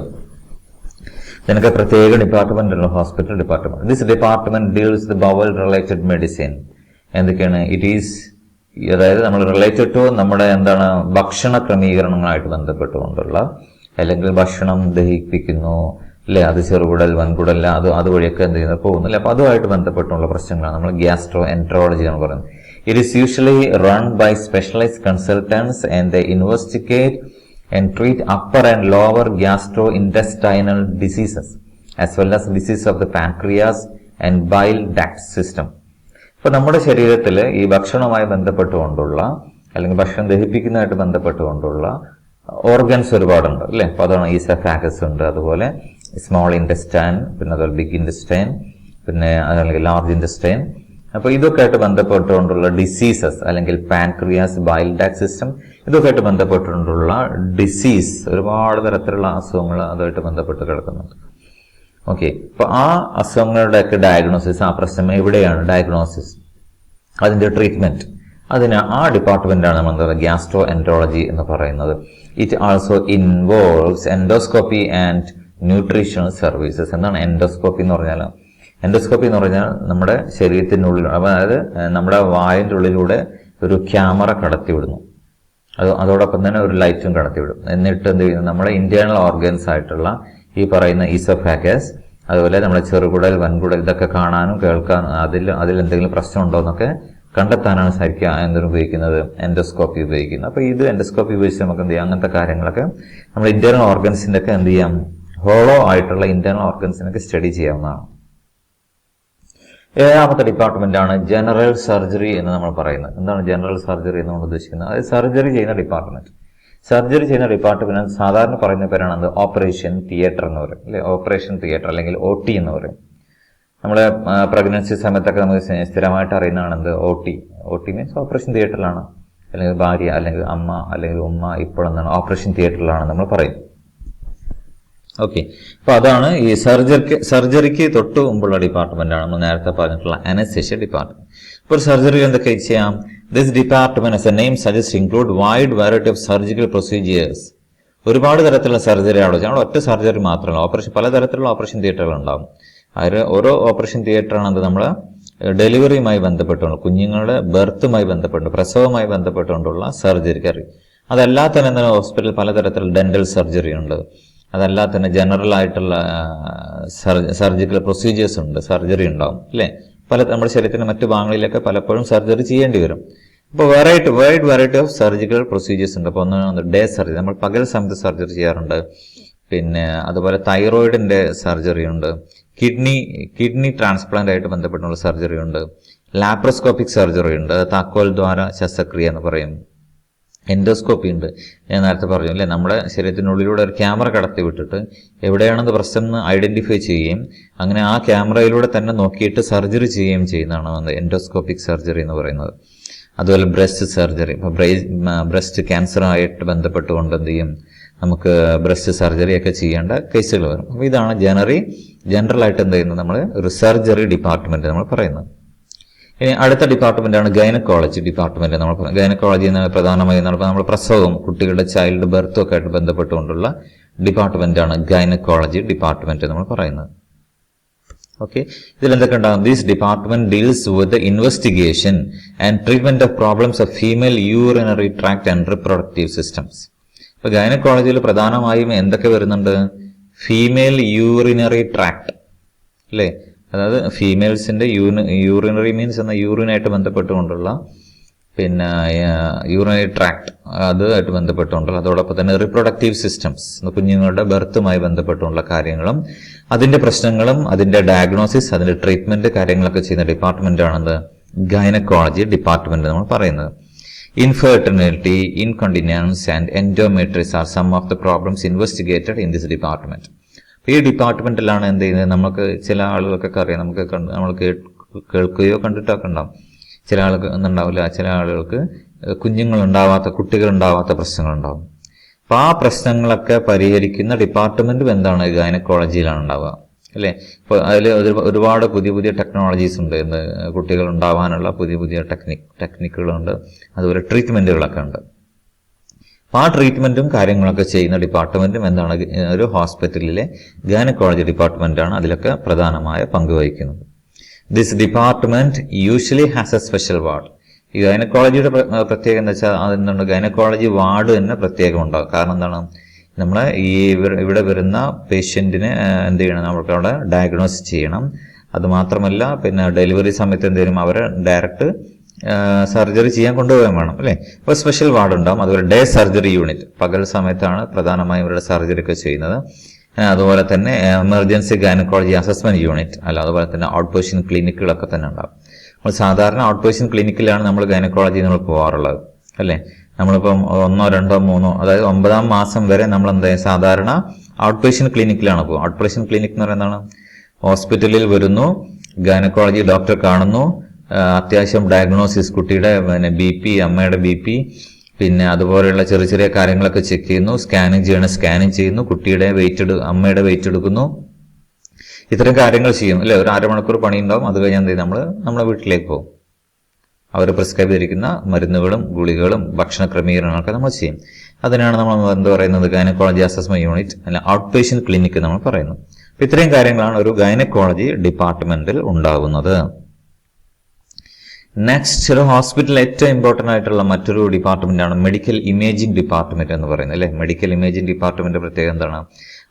ഇതിനൊക്കെ പ്രത്യേക ഡിപ്പാർട്ട്മെന്റ് ഉള്ള hospital department. This department deals the bowel related medicine. എന്തൊക്കെയാണ്? ഇറ്റ് ഈസ്, അതായത് നമ്മൾ റിലേറ്റഡ് ടു നമ്മുടെ എന്താണ് ഭക്ഷണ ക്രമീകരണങ്ങളായിട്ട് ബന്ധപ്പെട്ടുകൊണ്ടുള്ള, അല്ലെങ്കിൽ ഭക്ഷണം ദഹിപ്പിക്കുന്നു അല്ലെ, അത് ചെറുകുടൽ, വൻകുടൽ, അതുവഴിയൊക്കെ എന്ത് ചെയ്യുന്നത് പോകുന്നില്ല. അപ്പൊ അതുമായിട്ട് ബന്ധപ്പെട്ടുള്ള പ്രശ്നങ്ങളാണ് നമ്മൾ ഗ്യാസ്ട്രോ എൻട്രോളജി എന്ന് പറയുന്നത്. It is usually run by specialised consultants and they investigate and treat upper and lower gastrointestinal diseases as well as disease of the pancreas and bile duct system. ഇപ്പൊ നമ്മുടെ ശരീരത്തിൽ ഈ ഭക്ഷണവുമായി ബന്ധപ്പെട്ടുകൊണ്ടുള്ള അല്ലെങ്കിൽ ഭക്ഷണം ദഹിപ്പിക്കുന്നതായിട്ട് ബന്ധപ്പെട്ടുകൊണ്ടുള്ള ഓർഗൻസ് ഒരുപാടുണ്ട് അല്ലെ. അപ്പൊ അതാണ് ഈസോഫാഗസ് ഉണ്ട്, അതുപോലെ സ്മോൾ ഇൻറ്റസ്റ്റൈൻ, പിന്നെ അതുപോലെ ബിഗ് ഇൻറ്റസ്റ്റൈൻ, പിന്നെ അല്ലെങ്കിൽ ലാർജ് ഇൻറ്റസ്റ്റൈൻ. അപ്പൊ ഇതൊക്കെ ആയിട്ട് ബന്ധപ്പെട്ടുകൊണ്ടുള്ള ഡിസീസസ് അല്ലെങ്കിൽ പാൻക്രിയാസ്, ബൈൽ ഡാക്ട് സിസ്റ്റം, ഇതൊക്കെ ആയിട്ട് ബന്ധപ്പെട്ടുകൊണ്ടുള്ള ഡിസീസ്, ഒരുപാട് തരത്തിലുള്ള അസുഖങ്ങൾ അതുമായിട്ട് ബന്ധപ്പെട്ട് കിടക്കുന്നുണ്ട്. ഓക്കെ, അപ്പൊ ആ അസുഖങ്ങളുടെയൊക്കെ ഡയഗ്നോസിസ്, ആ പ്രശ്നം എവിടെയാണ് ഡയഗ്നോസിസ്, അതിന്റെ ട്രീറ്റ്മെന്റ്, അതിന് ആ ഡിപ്പാർട്ട്മെന്റാണ് നമ്മൾ എന്താ പറയുക ഗ്യാസ്ട്രോ എൻട്രോളജി എന്ന് പറയുന്നത്. It also involves endoscopy and nutritional services. എന്താണ് എൻഡോസ്കോപ്പി എന്ന് പറഞ്ഞാൽ? എൻഡോസ്കോപ്പി എന്ന് പറഞ്ഞാൽ നമ്മുടെ ശരീരത്തിനുള്ളിൽ, അതായത് നമ്മുടെ വായന്റെ ഉള്ളിലൂടെ ഒരു ക്യാമറ കടത്തിവിടുന്നു, അതോടൊപ്പം തന്നെ ഒരു ലൈറ്റും കടത്തിവിടും. എന്നിട്ട് എന്ത് ചെയ്യുന്നു? നമ്മുടെ ഇന്റേണൽ ഓർഗൻസ് ആയിട്ടുള്ള ഈ പറയുന്ന ഈസോഫാഗസ്, അതുപോലെ നമ്മുടെ ചെറുകുടൽ, വൻകുടൽ, ഇതൊക്കെ കാണാനും കേൾക്കാനും അതിൽ എന്തെങ്കിലും പ്രശ്നമുണ്ടോ എന്നൊക്കെ കണ്ടെത്താനാണ് ശരിക്കും എന്തിനു ഉപയോഗിക്കുന്നത്? എൻഡോസ്കോപ്പി ഉപയോഗിക്കുന്നത്. അപ്പൊ ഇത് എൻഡോസ്കോപ്പി ഉപയോഗിച്ച് നമുക്ക് എന്ത് ചെയ്യാം? അങ്ങനത്തെ കാര്യങ്ങളൊക്കെ നമ്മുടെ ഇന്റേണൽ ഓർഗൻസിന്റെ ഒക്കെ എന്ത് ചെയ്യാം? ഹോളോ ആയിട്ടുള്ള ഇന്റേണൽ ഓർഗൻസിനൊക്കെ സ്റ്റഡി ചെയ്യാവുന്നതാണ്. 7ാമത്തെ ഡിപ്പാർട്ട്മെന്റ് ആണ് ജനറൽ സർജറി എന്ന് നമ്മൾ പറയുന്നത്. എന്താണ് ജനറൽ സർജറി എന്ന് നമ്മൾ ഉദ്ദേശിക്കുന്നത്? അത് സർജറി ചെയ്യുന്ന ഡിപ്പാർട്ട്മെന്റ്. സർജറി ചെയ്യുന്ന ഡിപ്പാർട്ട്മെന്റ് സാധാരണ പറയുന്ന പേരാണ് ഓപ്പറേഷൻ തിയേറ്റർ എന്ന് പറയും അല്ലെ. ഓപ്പറേഷൻ തിയേറ്റർ അല്ലെങ്കിൽ OT എന്ന് പറയും. നമ്മളെ പ്രഗ്നൻസി സമയത്തൊക്കെ നമുക്ക് സ്ഥിരമായിട്ട് അറിയുന്നതാണ് എന്ത് ഒ ടി മീൻസ് ഓപ്പറേഷൻ തിയേറ്ററിലാണ്, അല്ലെങ്കിൽ ഭാര്യ അല്ലെങ്കിൽ അമ്മ അല്ലെങ്കിൽ ഉമ്മ ഇപ്പോഴെന്താണ് ഓപ്പറേഷൻ തിയേറ്ററിലാണ് നമ്മൾ പറയും. ഓക്കെ, അപ്പൊ അതാണ് ഈ സർജറിക്ക് തൊട്ട് മുമ്പുള്ള ഡിപ്പാർട്ട്മെന്റാണ് നമ്മൾ നേരത്തെ പറഞ്ഞിട്ടുള്ള അനസ്തേഷ്യ ഡിപ്പാർട്ട്മെന്റ്. ഇപ്പോൾ സർജറി എന്തൊക്കെ ചെയ്യാം? This department as a name suggests include wide variety of surgical procedures. ഒരുപാട് തരത്തിലുള്ള സർജറി അവിടെ ഒറ്റ സർജറി മാത്രമല്ല, ഓപ്പറേഷൻ പലതരത്തിലുള്ള ഓപ്പറേഷൻ തിയേറ്ററുകൾ ഉണ്ടാകും. അതിൽ ഓരോ ഓപ്പറേഷൻ തിയേറ്ററാണ് അത് നമ്മളെ ഡെലിവറിയുമായി ബന്ധപ്പെട്ടുകൊണ്ട്, കുഞ്ഞുങ്ങളുടെ ബർത്തുമായി ബന്ധപ്പെട്ട്, പ്രസവവുമായി ബന്ധപ്പെട്ടുകൊണ്ടുള്ള സർജറി. അതല്ലാതെ തന്നെ ഹോസ്പിറ്റലിൽ പലതരത്തിലുള്ള ഡെന്റൽ സർജറി ഉണ്ട്, അതല്ലാതെ തന്നെ ജനറൽ ആയിട്ടുള്ള സർജിക്കൽ പ്രൊസീജിയേഴ്സ് ഉണ്ട്, സർജറി ഉണ്ടാവും അല്ലേ. നമ്മുടെ ശരീരത്തിന്റെ മറ്റു ഭാഗങ്ങളിലൊക്കെ പലപ്പോഴും സർജറി ചെയ്യേണ്ടി വരും. ഇപ്പോൾ wide variety of surgical procedures ഉണ്ട്. അപ്പോൾ ഒന്ന് ഡേ സർജറി, നമ്മൾ പകൽ സമയത്ത് സർജറി ചെയ്യാറുണ്ട്. പിന്നെ അതുപോലെ തൈറോയിഡിന്റെ സർജറി ഉണ്ട്, കിഡ്നി ട്രാൻസ്പ്ലാന്റ് ആയിട്ട് ബന്ധപ്പെട്ടുള്ള സർജറി ഉണ്ട്, ലാപ്രോസ്കോപ്പിക് സർജറി ഉണ്ട്, താക്കോൽ ദ്വാര ശസ്ത്രക്രിയ എന്ന് പറയും, എൻഡോസ്കോപ്പി ഉണ്ട്. ഞാൻ നേരത്തെ പറഞ്ഞു അല്ലേ, നമ്മുടെ ശരീരത്തിനുള്ളിലൂടെ ഒരു ക്യാമറ കടത്തി വിട്ടിട്ട് എവിടെയാണെന്ന് പ്രശ്നം എന്ന് ഐഡന്റിഫൈ ചെയ്യുകയും അങ്ങനെ ആ ക്യാമറയിലൂടെ തന്നെ നോക്കിയിട്ട് സർജറി ചെയ്യുകയും ചെയ്യുന്നതാണ് എൻഡോസ്കോപ്പിക് സർജറി എന്ന് പറയുന്നത്. അതുപോലെ ബ്രസ്റ്റ് സർജറി, ഇപ്പോൾ ബ്രസ്റ്റ് ക്യാൻസറുമായിട്ട് ബന്ധപ്പെട്ടുകൊണ്ട് എന്ത് ചെയ്യും, നമുക്ക് ബ്രസ്റ്റ് സർജറി ഒക്കെ ചെയ്യേണ്ട കേസുകൾ വരും. അപ്പോൾ ഇതാണ് ജനറൽ ആയിട്ട് എന്ത് ചെയ്യുന്നത്, നമ്മൾ ഒരു സർജറി ഡിപ്പാർട്ട്മെന്റ് നമ്മൾ പറയുന്നത്. ഇനി അടുത്ത ഡിപ്പാർട്ട്മെന്റാണ് ഗൈനക്കോളജി ഡിപ്പാർട്ട്മെന്റ്. നമ്മൾ ഗൈനക്കോളജി എന്ന പ്രധാനമായും നമ്മൾ പ്രസവവും കുട്ടികളുടെ ചൈൽഡ് ബർത്തും ഒക്കെ ആയിട്ട് ബന്ധപ്പെട്ടുകൊണ്ടുള്ള ഡിപ്പാർട്ട്മെന്റാണ് ഗൈനക്കോളജി ഡിപ്പാർട്ട്മെന്റ് നമ്മൾ പറയുന്നത്. ഓക്കെ, ഇതിലെന്തൊക്കെ ഉണ്ടാകും? This department deals with the investigation and treatment of problems of female urinary tract and reproductive systems. ഇപ്പൊ ഗൈനക്കോളജിയിൽ പ്രധാനമായും എന്തൊക്കെ വരുന്നുണ്ട്? ഫീമെയിൽ യൂറിനറി ട്രാക്ട് അല്ലേ, അതായത് ഫീമെയിൽസിന്റെ യൂറിനറി മീൻസ് എന്ന യൂറിനായിട്ട് ബന്ധപ്പെട്ടുകൊണ്ടുള്ള, പിന്നെ യൂറിനറി ട്രാക്ട് അതുമായിട്ട് ബന്ധപ്പെട്ടുകൊണ്ടുള്ള, അതോടൊപ്പം തന്നെ റിപ്രൊഡക്റ്റീവ് സിസ്റ്റംസ് കുഞ്ഞുങ്ങളുടെ ബർത്തുമായി ബന്ധപ്പെട്ടുള്ള കാര്യങ്ങളും അതിന്റെ പ്രശ്നങ്ങളും അതിന്റെ ഡയഗ്നോസിസ് അതിന്റെ ട്രീറ്റ്മെന്റ് കാര്യങ്ങളൊക്കെ ചെയ്യുന്ന ഡിപ്പാർട്ട്മെന്റ് ആണെന്ന് ഗൈനക്കോളജി ഡിപ്പാർട്ട്മെന്റ് നമ്മൾ പറയുന്നത്. Infertility, incontinence and endometriosis are some of the problems investigated in this department. ഈ ഡിപ്പാർട്ട്മെന്റിലാണ് എന്ത് ചെയ്യുന്നത്, നമുക്ക് ചില ആളുകൾക്കൊക്കെ അറിയാം, നമ്മൾ കേൾക്കുകയോ കണ്ടിട്ടൊക്കെ ഉണ്ടാവും. ചില ആൾക്ക് ഒന്നുണ്ടാവില്ല, ചില ആളുകൾക്ക് കുട്ടികൾ ഉണ്ടാവാത്ത പ്രശ്നങ്ങളുണ്ടാവും. അപ്പൊ ആ പ്രശ്നങ്ങളൊക്കെ പരിഹരിക്കുന്ന ഡിപ്പാർട്ട്മെന്റും എന്താണ്, ഗൈനക്കോളജിയിലാണ് ഉണ്ടാവുക അല്ലെ. ഇപ്പൊ അതിൽ ഒരുപാട് പുതിയ ടെക്നോളജീസ് ഉണ്ട്, കുട്ടികൾ ഉണ്ടാവാനുള്ള പുതിയ ടെക്നിക്കുകളുണ്ട്, അതുപോലെ ട്രീറ്റ്മെന്റുകളൊക്കെ ഉണ്ട്. ആ ട്രീറ്റ്മെന്റും കാര്യങ്ങളൊക്കെ ചെയ്യുന്ന ഡിപ്പാർട്ട്മെന്റും എന്താണ്, ഒരു ഹോസ്പിറ്റലിലെ ഗൈനക്കോളജി ഡിപ്പാർട്ട്മെന്റാണ് അതിലൊക്കെ പ്രധാനമായ പങ്ക് വഹിക്കുന്നത്. This department usually has A special ward. ഈ ഗൈനക്കോളജിയുടെ പ്രത്യേകത എന്താ വെച്ചാൽ അതെന്താണ്, ഗൈനക്കോളജി വാർഡ് തന്നെ പ്രത്യേകം ഉണ്ടാകും. കാരണം എന്താണ്, നമ്മളെ ഇവിടെ വരുന്ന പേഷ്യന്റിന് എന്ത് ചെയ്യണം, നമ്മൾക്ക് അവിടെ ഡയഗ്നോസ് ചെയ്യണം. അത് മാത്രമല്ല, പിന്നെ ഡെലിവറി സമയത്ത് എന്തെങ്കിലും അവരെ ഡയറക്റ്റ് സർജറി ചെയ്യാൻ കൊണ്ടുപോകാൻ വേണം അല്ലെ. അപ്പോൾ സ്പെഷ്യൽ വാർഡ് ഉണ്ടാവും. അതുപോലെ ഡേ സർജറി യൂണിറ്റ്, പകൽ സമയത്താണ് പ്രധാനമായും ഇവരുടെ സർജറി ഒക്കെ ചെയ്യുന്നത്. അതുപോലെ തന്നെ എമർജൻസി ഗൈനക്കോളജി അസസ്മെന്റ് യൂണിറ്റ് അതുപോലെ തന്നെ ഔട്ട് പേഷ്യന്റ് ക്ലിനിക്കുകളൊക്കെ തന്നെ ഉണ്ടാവും. നമ്മൾ സാധാരണ ഔട്ട് പേഷ്യന്റ് ക്ലിനിക്കിലാണ് നമ്മൾ ഗൈനക്കോളജി നമ്മൾ പോകാറുള്ളത് അല്ലെ. നമ്മളിപ്പം 1, 2, 3 അതായത് 9ാം മാസം വരെ നമ്മൾ സാധാരണ ഔട്ട് പേഷ്യന്റ് ക്ലിനിക്കിലാണ് പോകുക. ഔട്ട് പേഷ്യന്റ് ക്ലിനിക് എന്ന് പറയുന്നതാണ്, ഹോസ്പിറ്റലിൽ വരുന്നു, ഗൈനക്കോളജി ഡോക്ടർ കാണുന്നു, അത്യാവശ്യം ഡയഗ്നോസിസ്, കുട്ടിയുടെ BP, അമ്മയുടെ BP, പിന്നെ അതുപോലെയുള്ള ചെറിയ കാര്യങ്ങളൊക്കെ ചെക്ക് ചെയ്യുന്നു, സ്കാനിങ് ചെയ്യുന്നു, കുട്ടിയുടെ അമ്മയുടെ വെയിറ്റ് എടുക്കുന്നു, ഇത്തരം കാര്യങ്ങൾ ചെയ്യും അല്ലെ. ഒരു 1/2 മണിക്കൂർ പണി ഉണ്ടാവും. അത് കഴിഞ്ഞാൽ എന്ത് ചെയ്യും, നമ്മളെ വീട്ടിലേക്ക് പോകും. അവർ പ്രിസ്ക്രൈബ് ചെയ്തിരിക്കുന്ന മരുന്നുകളും ഗുളികകളും ഭക്ഷണ ക്രമീകരണങ്ങളൊക്കെ നമ്മൾ ചെയ്യും. അതിനാണ് നമ്മൾ എന്ത് പറയുന്നത്, ഗൈനക്കോളജി അസസ്മെന്റ് യൂണിറ്റ് അല്ല ഔട്ട് പേഷ്യന്റ് ക്ലിനിക്ക് നമ്മൾ പറയുന്നു. അപ്പൊ ഇത്രയും കാര്യങ്ങളാണ് ഒരു ഗൈനക്കോളജി ഡിപ്പാർട്ട്മെന്റിൽ ഉണ്ടാകുന്നത്. നെക്സ്റ്റ്, ഒരു ഹോസ്പിറ്റലിൽ ഏറ്റവും ഇമ്പോർട്ടന്റ് ആയിട്ടുള്ള മറ്റൊരു ഡിപ്പാർട്ട്മെന്റ് ആണ് മെഡിക്കൽ ഇമേജിംഗ് ഡിപ്പാർട്ട്മെന്റ് എന്ന് പറയുന്നത് അല്ലെ. മെഡിക്കൽ ഇമേജിംഗ് ഡിപ്പാർട്ട്മെന്റ് പ്രത്യേകത എന്താണ്,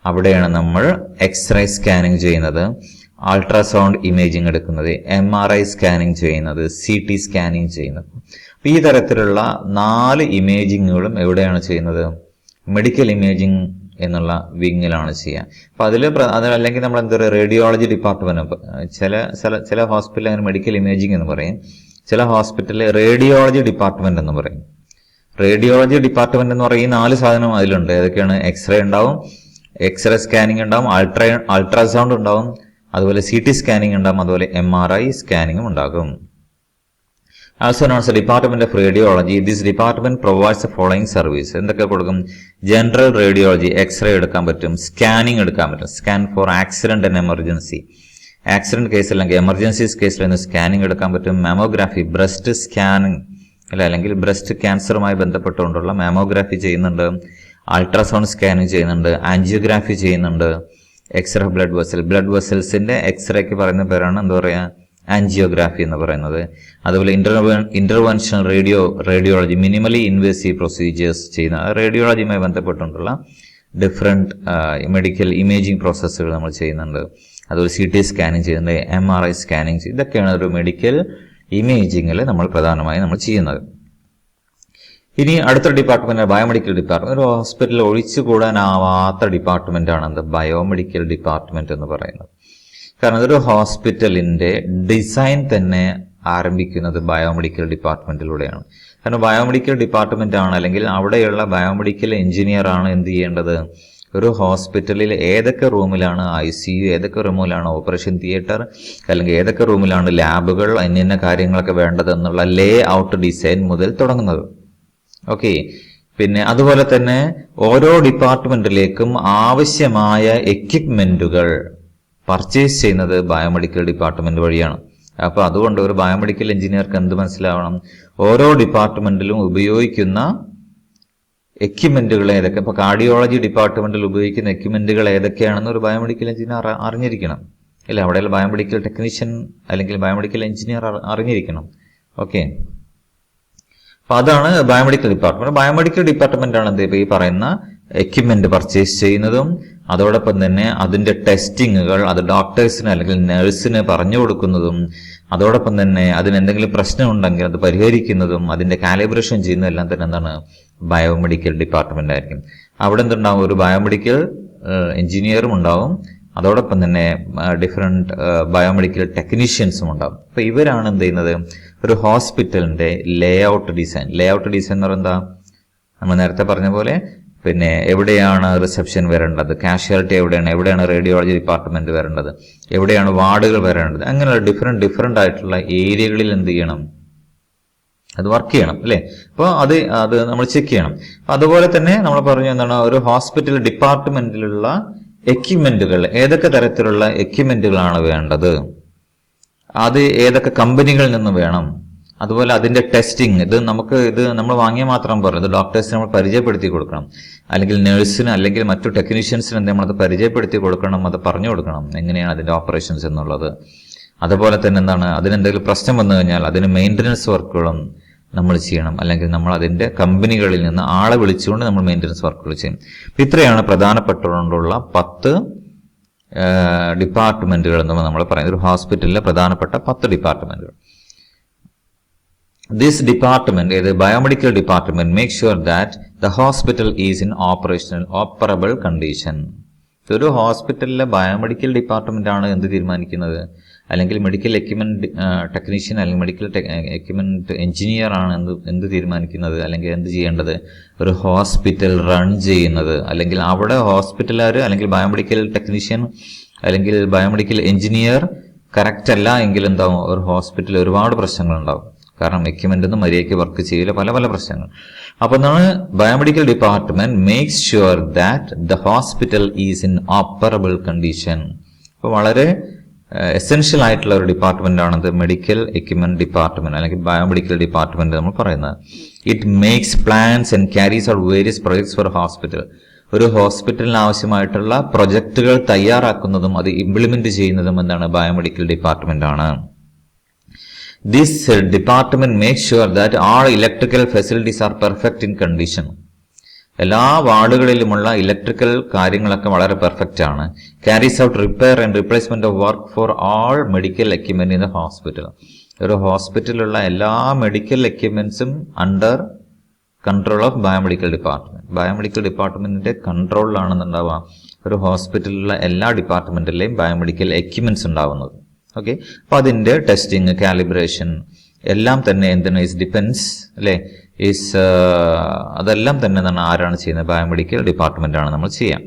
അവിടെയാണ് നമ്മൾ എക്സ്റേ സ്കാനിങ് ചെയ്യുന്നത്, അൾട്രാസൗണ്ട് ഇമേജിംഗ് എടുക്കുന്നത്, MRI സ്കാനിങ് ചെയ്യുന്നത്, CT സ്കാനിങ് ചെയ്യുന്നത്. ഈ തരത്തിലുള്ള 4 ഇമേജിങ്ങുകളും എവിടെയാണ് ചെയ്യുന്നത്, മെഡിക്കൽ ഇമേജിംഗ് എന്നുള്ള വിങ്ങിലാണ് ചെയ്യുക. അപ്പൊ അതല്ലെങ്കിൽ നമ്മൾ എന്താ പറയുക, റേഡിയോളജി ഡിപ്പാർട്ട്മെന്റ്. ചില ഹോസ്പിറ്റലിൽ അങ്ങനെ മെഡിക്കൽ ഇമേജിംഗ് എന്ന് പറയും, ചില ഹോസ്പിറ്റലിൽ റേഡിയോളജി ഡിപ്പാർട്ട്മെന്റ് എന്ന് പറയും. റേഡിയോളജി ഡിപ്പാർട്ട്മെന്റ് എന്ന് പറയും, ഈ 4 സാധനം അതിലുണ്ട്. ഏതൊക്കെയാണ്, എക്സ്റേ ഉണ്ടാവും, എക്സ്റേ സ്കാനിങ് ഉണ്ടാവും, അൾട്രാസൗണ്ട് ഉണ്ടാവും, അതുപോലെ CT സ്കാനിങ് ഉണ്ടാകും, അതുപോലെ MRI സ്കാനിങ്ങും ഉണ്ടാകും. Also known as the Department of Radiology, this department provides the following service. എന്തൊക്കെ കൊടുക്കും? ജനറൽ റേഡിയോളജി, എക്സ്റേ എടുക്കാൻ പറ്റും, സ്കാനിങ് എടുക്കാൻ പറ്റും, scan for accident and emergency, accident case അല്ലെങ്കിൽ എമർജൻസീസ് കേസിൽ നിന്ന് സ്കാനിങ് എടുക്കാൻ പറ്റും, മാമോഗ്രാഫി, ബ്രസ്റ്റ് സ്കാനിങ് അല്ലെങ്കിൽ ബ്രസ്റ്റ് ക്യാൻസറുമായി ബന്ധപ്പെട്ടുകൊണ്ടുള്ള മാമോഗ്രാഫി ചെയ്യുന്നുണ്ട്, അൾട്രാസൗണ്ട് സ്കാനിങ് ചെയ്യുന്നുണ്ട്, ആൻജിയോഗ്രാഫി ചെയ്യുന്നുണ്ട്, എക്സ്റേ ബ്ലഡ് വെസൽസിന്റെ എക്സ്റേക്ക് പറയുന്ന പേരാണ് എന്താ പറയുക, ആൻജിയോഗ്രാഫി എന്ന് പറയുന്നത്. അതുപോലെ interventional radiology, minimally invasive procedures ചെയ്യുന്ന റേഡിയോളജിയുമായി ബന്ധപ്പെട്ടുകൊണ്ടുള്ള ഡിഫറെന്റ് മെഡിക്കൽ ഇമേജിംഗ് പ്രോസസ്സുകൾ നമ്മൾ ചെയ്യുന്നുണ്ട്. അതുപോലെ CT സ്കാനിങ് ചെയ്യുന്നുണ്ട്, MRI സ്കാനിങ്, ഇതൊക്കെയാണ് ഒരു മെഡിക്കൽ ഇമേജിങ്ങിൽ നമ്മൾ പ്രധാനമായും നമ്മൾ ചെയ്യുന്നത്. ഇനി അടുത്ത ഡിപ്പാർട്ട്മെന്റ് ബയോമെഡിക്കൽ ഡിപ്പാർട്ട്മെന്റ്. ഒരു ഹോസ്പിറ്റലിൽ ഒഴിച്ചുകൂടാനാവാത്ത ഡിപ്പാർട്ട്മെന്റ് ആണ് എന്ത്, ബയോമെഡിക്കൽ ഡിപ്പാർട്ട്മെന്റ് എന്ന് പറയുന്നത്. കാരണം അതൊരു ഹോസ്പിറ്റലിന്റെ ഡിസൈൻ തന്നെ ആരംഭിക്കുന്നത് ബയോമെഡിക്കൽ ഡിപ്പാർട്ട്മെന്റിലൂടെയാണ്. കാരണം ബയോമെഡിക്കൽ ഡിപ്പാർട്ട്മെന്റ് ആണ്, അല്ലെങ്കിൽ അവിടെയുള്ള ബയോമെഡിക്കൽ എഞ്ചിനീയർ ആണ് എന്ത് ചെയ്യേണ്ടത്, ഒരു ഹോസ്പിറ്റലിൽ ഏതൊക്കെ റൂമിലാണ് ICU, ഏതൊക്കെ റൂമിലാണ് ഓപ്പറേഷൻ തിയേറ്റർ, അല്ലെങ്കിൽ ഏതൊക്കെ റൂമിലാണ് ലാബുകൾ, അന്യ കാര്യങ്ങളൊക്കെ വേണ്ടതെന്നുള്ള ലേ ഔട്ട് ഡിസൈൻ മുതൽ തുടങ്ങുന്നത്. ഓക്കെ. പിന്നെ അതുപോലെ തന്നെ ഓരോ ഡിപ്പാർട്ട്മെന്റിലേക്കും ആവശ്യമായ എക്യുപ്മെന്റുകൾ പർച്ചേസ് ചെയ്യുന്നത് ബയോമെഡിക്കൽ ഡിപ്പാർട്ട്മെന്റ് വഴിയാണ്. അപ്പൊ അതുകൊണ്ട് ഒരു ബയോമെഡിക്കൽ എഞ്ചിനീയർക്ക് എന്ത് മനസ്സിലാവണം, ഓരോ ഡിപ്പാർട്ട്മെന്റിലും ഉപയോഗിക്കുന്ന എക്യുപ്മെന്റുകൾ ഏതൊക്കെ, ഇപ്പൊ കാർഡിയോളജി ഡിപ്പാർട്ട്മെന്റിൽ ഉപയോഗിക്കുന്ന എക്യുപ്മെന്റുകൾ ഏതൊക്കെയാണെന്ന് ഒരു ബയോമെഡിക്കൽ എഞ്ചിനീയർ അറിഞ്ഞിരിക്കണം. ഇല്ല, അവിടെയുള്ള ബയോമെഡിക്കൽ ടെക്നീഷ്യൻ അല്ലെങ്കിൽ ബയോമെഡിക്കൽ എഞ്ചിനീയർ അറിഞ്ഞിരിക്കണം. ഓക്കെ. അപ്പൊ അതാണ് ബയോമെഡിക്കൽ ഡിപ്പാർട്ട്മെന്റ്. ബയോമെഡിക്കൽ ഡിപ്പാർട്ട്മെന്റ് ആണ് എന്ത് ഈ പറയുന്ന എക്യുപ്മെന്റ് പർച്ചേസ് ചെയ്യുന്നതും അതോടൊപ്പം തന്നെ അതിന്റെ ടെസ്റ്റിങ്ങുകൾ അത് ഡോക്ടേഴ്സിന് അല്ലെങ്കിൽ നഴ്സിന് പറഞ്ഞു കൊടുക്കുന്നതും അതോടൊപ്പം തന്നെ അതിന് എന്തെങ്കിലും പ്രശ്നം ഉണ്ടെങ്കിൽ അത് പരിഹരിക്കുന്നതും അതിന്റെ കാലിബ്രേഷൻ ചെയ്യുന്നതെല്ലാം തന്നെ എന്താണ്, ബയോമെഡിക്കൽ ഡിപ്പാർട്ട്മെന്റ് ആയിരിക്കും. അവിടെ എന്തുണ്ടാവും, ഒരു ബയോമെഡിക്കൽ എഞ്ചിനീയറും ഉണ്ടാവും, അതോടൊപ്പം തന്നെ ഡിഫറെന്റ് ബയോമെഡിക്കൽ ടെക്നീഷ്യൻസും ഉണ്ടാവും. അപ്പൊ ഇവരാണ് എന്ത് ചെയ്യുന്നത്, ഒരു ഹോസ്പിറ്റലിന്റെ ലേ ഔട്ട് ഡിസൈൻ എന്ന് പറയുന്നത് നമ്മൾ നേരത്തെ പറഞ്ഞ പോലെ പിന്നെ എവിടെയാണ് റിസപ്ഷൻ വരേണ്ടത്, കാഷ്വാലിറ്റി എവിടെയാണ് റേഡിയോളജി ഡിപ്പാർട്ട്മെന്റ് വരേണ്ടത്, എവിടെയാണ് വാർഡുകൾ വരേണ്ടത്, അങ്ങനെയുള്ള ഡിഫറെന്റ് ആയിട്ടുള്ള ഏരിയകളിൽ എന്ത് ചെയ്യണം, അത് വർക്ക് ചെയ്യണം അല്ലെ. അപ്പോൾ അത് നമ്മൾ ചെക്ക് ചെയ്യണം. അതുപോലെ തന്നെ നമ്മൾ പറഞ്ഞു എന്താണ്, ഒരു ഹോസ്പിറ്റൽ ഡിപ്പാർട്ട്മെന്റിലുള്ള എക്യുപ്മെന്റുകൾ, ഏതൊക്കെ തരത്തിലുള്ള എക്യുപ്മെന്റുകളാണ് വേണ്ടത്, അത് ഏതൊക്കെ കമ്പനികളിൽ നിന്ന് വേണം, അതുപോലെ അതിന്റെ ടെസ്റ്റിംഗ്, ഇത് നമ്മൾ വാങ്ങിയ മാത്രം പോരാ, ഇത് ഡോക്ടേഴ്സിന് നമ്മൾ പരിചയപ്പെടുത്തി കൊടുക്കണം, അല്ലെങ്കിൽ നഴ്സിന് അല്ലെങ്കിൽ മറ്റു ടെക്നീഷ്യൻസിന് നമ്മളത് പരിചയപ്പെടുത്തി കൊടുക്കണം, അത് പറഞ്ഞു കൊടുക്കണം എങ്ങനെയാണ് അതിന്റെ ഓപ്പറേഷൻസ് എന്നുള്ളത്. അതുപോലെ തന്നെ എന്താണ്, അതിനെന്തെങ്കിലും പ്രശ്നം വന്നു കഴിഞ്ഞാൽ അതിന് മെയിൻ്റനൻസ് വർക്കുകളും നമ്മൾ ചെയ്യണം, അല്ലെങ്കിൽ നമ്മൾ അതിന്റെ കമ്പനികളിൽ നിന്ന് ആളെ വിളിച്ചുകൊണ്ട് നമ്മൾ മെയിൻ്റനൻസ് വർക്കുകൾ ചെയ്യും. ഇത്രയാണ് പ്രധാനപ്പെട്ടുകൊണ്ടുള്ള 10 ഡിപ്പാർട്ട്മെന്റുകൾ എന്ന് നമ്മൾ പറയുന്നത്. ഒരു ഹോസ്പിറ്റലിലെ പ്രധാനപ്പെട്ട 10 ഡിപ്പാർട്ട്മെന്റുകൾ. This department, the biomedical department, makes sure that the hospital is in operable condition. ഒരു ഹോസ്പിറ്റലിലെ ബയോമെഡിക്കൽ ഡിപ്പാർട്ട്മെന്റ് ആണ് എന്ത് തീരുമാനിക്കുന്നത്, അല്ലെങ്കിൽ മെഡിക്കൽ എക്യുപ്മെന്റ് ടെക്നീഷ്യൻ അല്ലെങ്കിൽ മെഡിക്കൽ എക്യുപ്മെന്റ് എഞ്ചിനീയർ ആണ് എന്ത് തീരുമാനിക്കുന്നത്, അല്ലെങ്കിൽ എന്ത് ചെയ്യേണ്ടത്, ഒരു ഹോസ്പിറ്റൽ റൺ ചെയ്യുന്നത്, അല്ലെങ്കിൽ അവിടെ ഹോസ്പിറ്റലുകാർ അല്ലെങ്കിൽ ബയോമെഡിക്കൽ ടെക്നീഷ്യൻ അല്ലെങ്കിൽ ബയോമെഡിക്കൽ എഞ്ചിനീയർ കറക്റ്റ് അല്ല എങ്കിൽ എന്താവും, ഒരു ഹോസ്പിറ്റലിൽ ഒരുപാട് പ്രശ്നങ്ങൾ ഉണ്ടാവും. കാരണം എക്യുപ്മെന്റ് ഒന്നും മര്യാദയ്ക്ക് വർക്ക് ചെയ്യില്ല, പല പല പ്രശ്നങ്ങൾ. അപ്പൊ എന്താണ്, biomedical department makes sure that the hospital is in operable condition. അപ്പൊ വളരെ എസെൻഷ്യൽ ആയിട്ടുള്ള ഒരു ഡിപ്പാർട്ട്മെന്റ് ആണത് മെഡിക്കൽ എക്യുപ്മെന്റ് ഡിപ്പാർട്ട്മെന്റ് അല്ലെങ്കിൽ ബയോമെഡിക്കൽ ഡിപ്പാർട്ട്മെന്റ് നമ്മൾ പറയുന്നത്. It makes plans and carries out various projects for hospital. ഒരു ഹോസ്പിറ്റലിന് ആവശ്യമായിട്ടുള്ള പ്രൊജക്ടുകൾ തയ്യാറാക്കുന്നതും അത് ഇംപ്ലിമെന്റ് ചെയ്യുന്നതും എന്താണ്, ബയോമെഡിക്കൽ ഡിപ്പാർട്ട്മെന്റ് ആണ്. This department makes sure that all electrical facilities are perfect in condition. എല്ലാ വാർഡുകളിലുമുള്ള ഇലക്ട്രിക്കൽ കാര്യങ്ങളൊക്കെ വളരെ പെർഫെക്റ്റ് ആണ്. Carries out repair and replacement of work for all medical equipment in the hospital. ഒരു ഹോസ്പിറ്റലിലുള്ള എല്ലാ മെഡിക്കൽ എക്യുപ്മെന്റ്സും under control of biomedical department. Biomedical ഡിപ്പാർട്ട്മെന്റിന്റെ കൺട്രോളിലാണെന്നുണ്ടാവുക ഒരു ഹോസ്പിറ്റലിലുള്ള എല്ലാ ഡിപ്പാർട്ട്മെന്റിലെയും ബയോമെഡിക്കൽ എക്യുപ്മെന്റ്സ് ഉണ്ടാവുന്നത്. ഓക്കെ. അപ്പൊ അതിന്റെ ടെസ്റ്റിംഗ്, കാലിബ്രേഷൻ എല്ലാം തന്നെ എന്താണ്, ഡിപ്പെൻസ് അല്ലെ, അതെല്ലാം തന്നെ ആരാണ് ചെയ്യുന്നത്, ബയോമെഡിക്കൽ ഡിപ്പാർട്ട്മെന്റ് ആണ് നമ്മൾ ചെയ്യാം.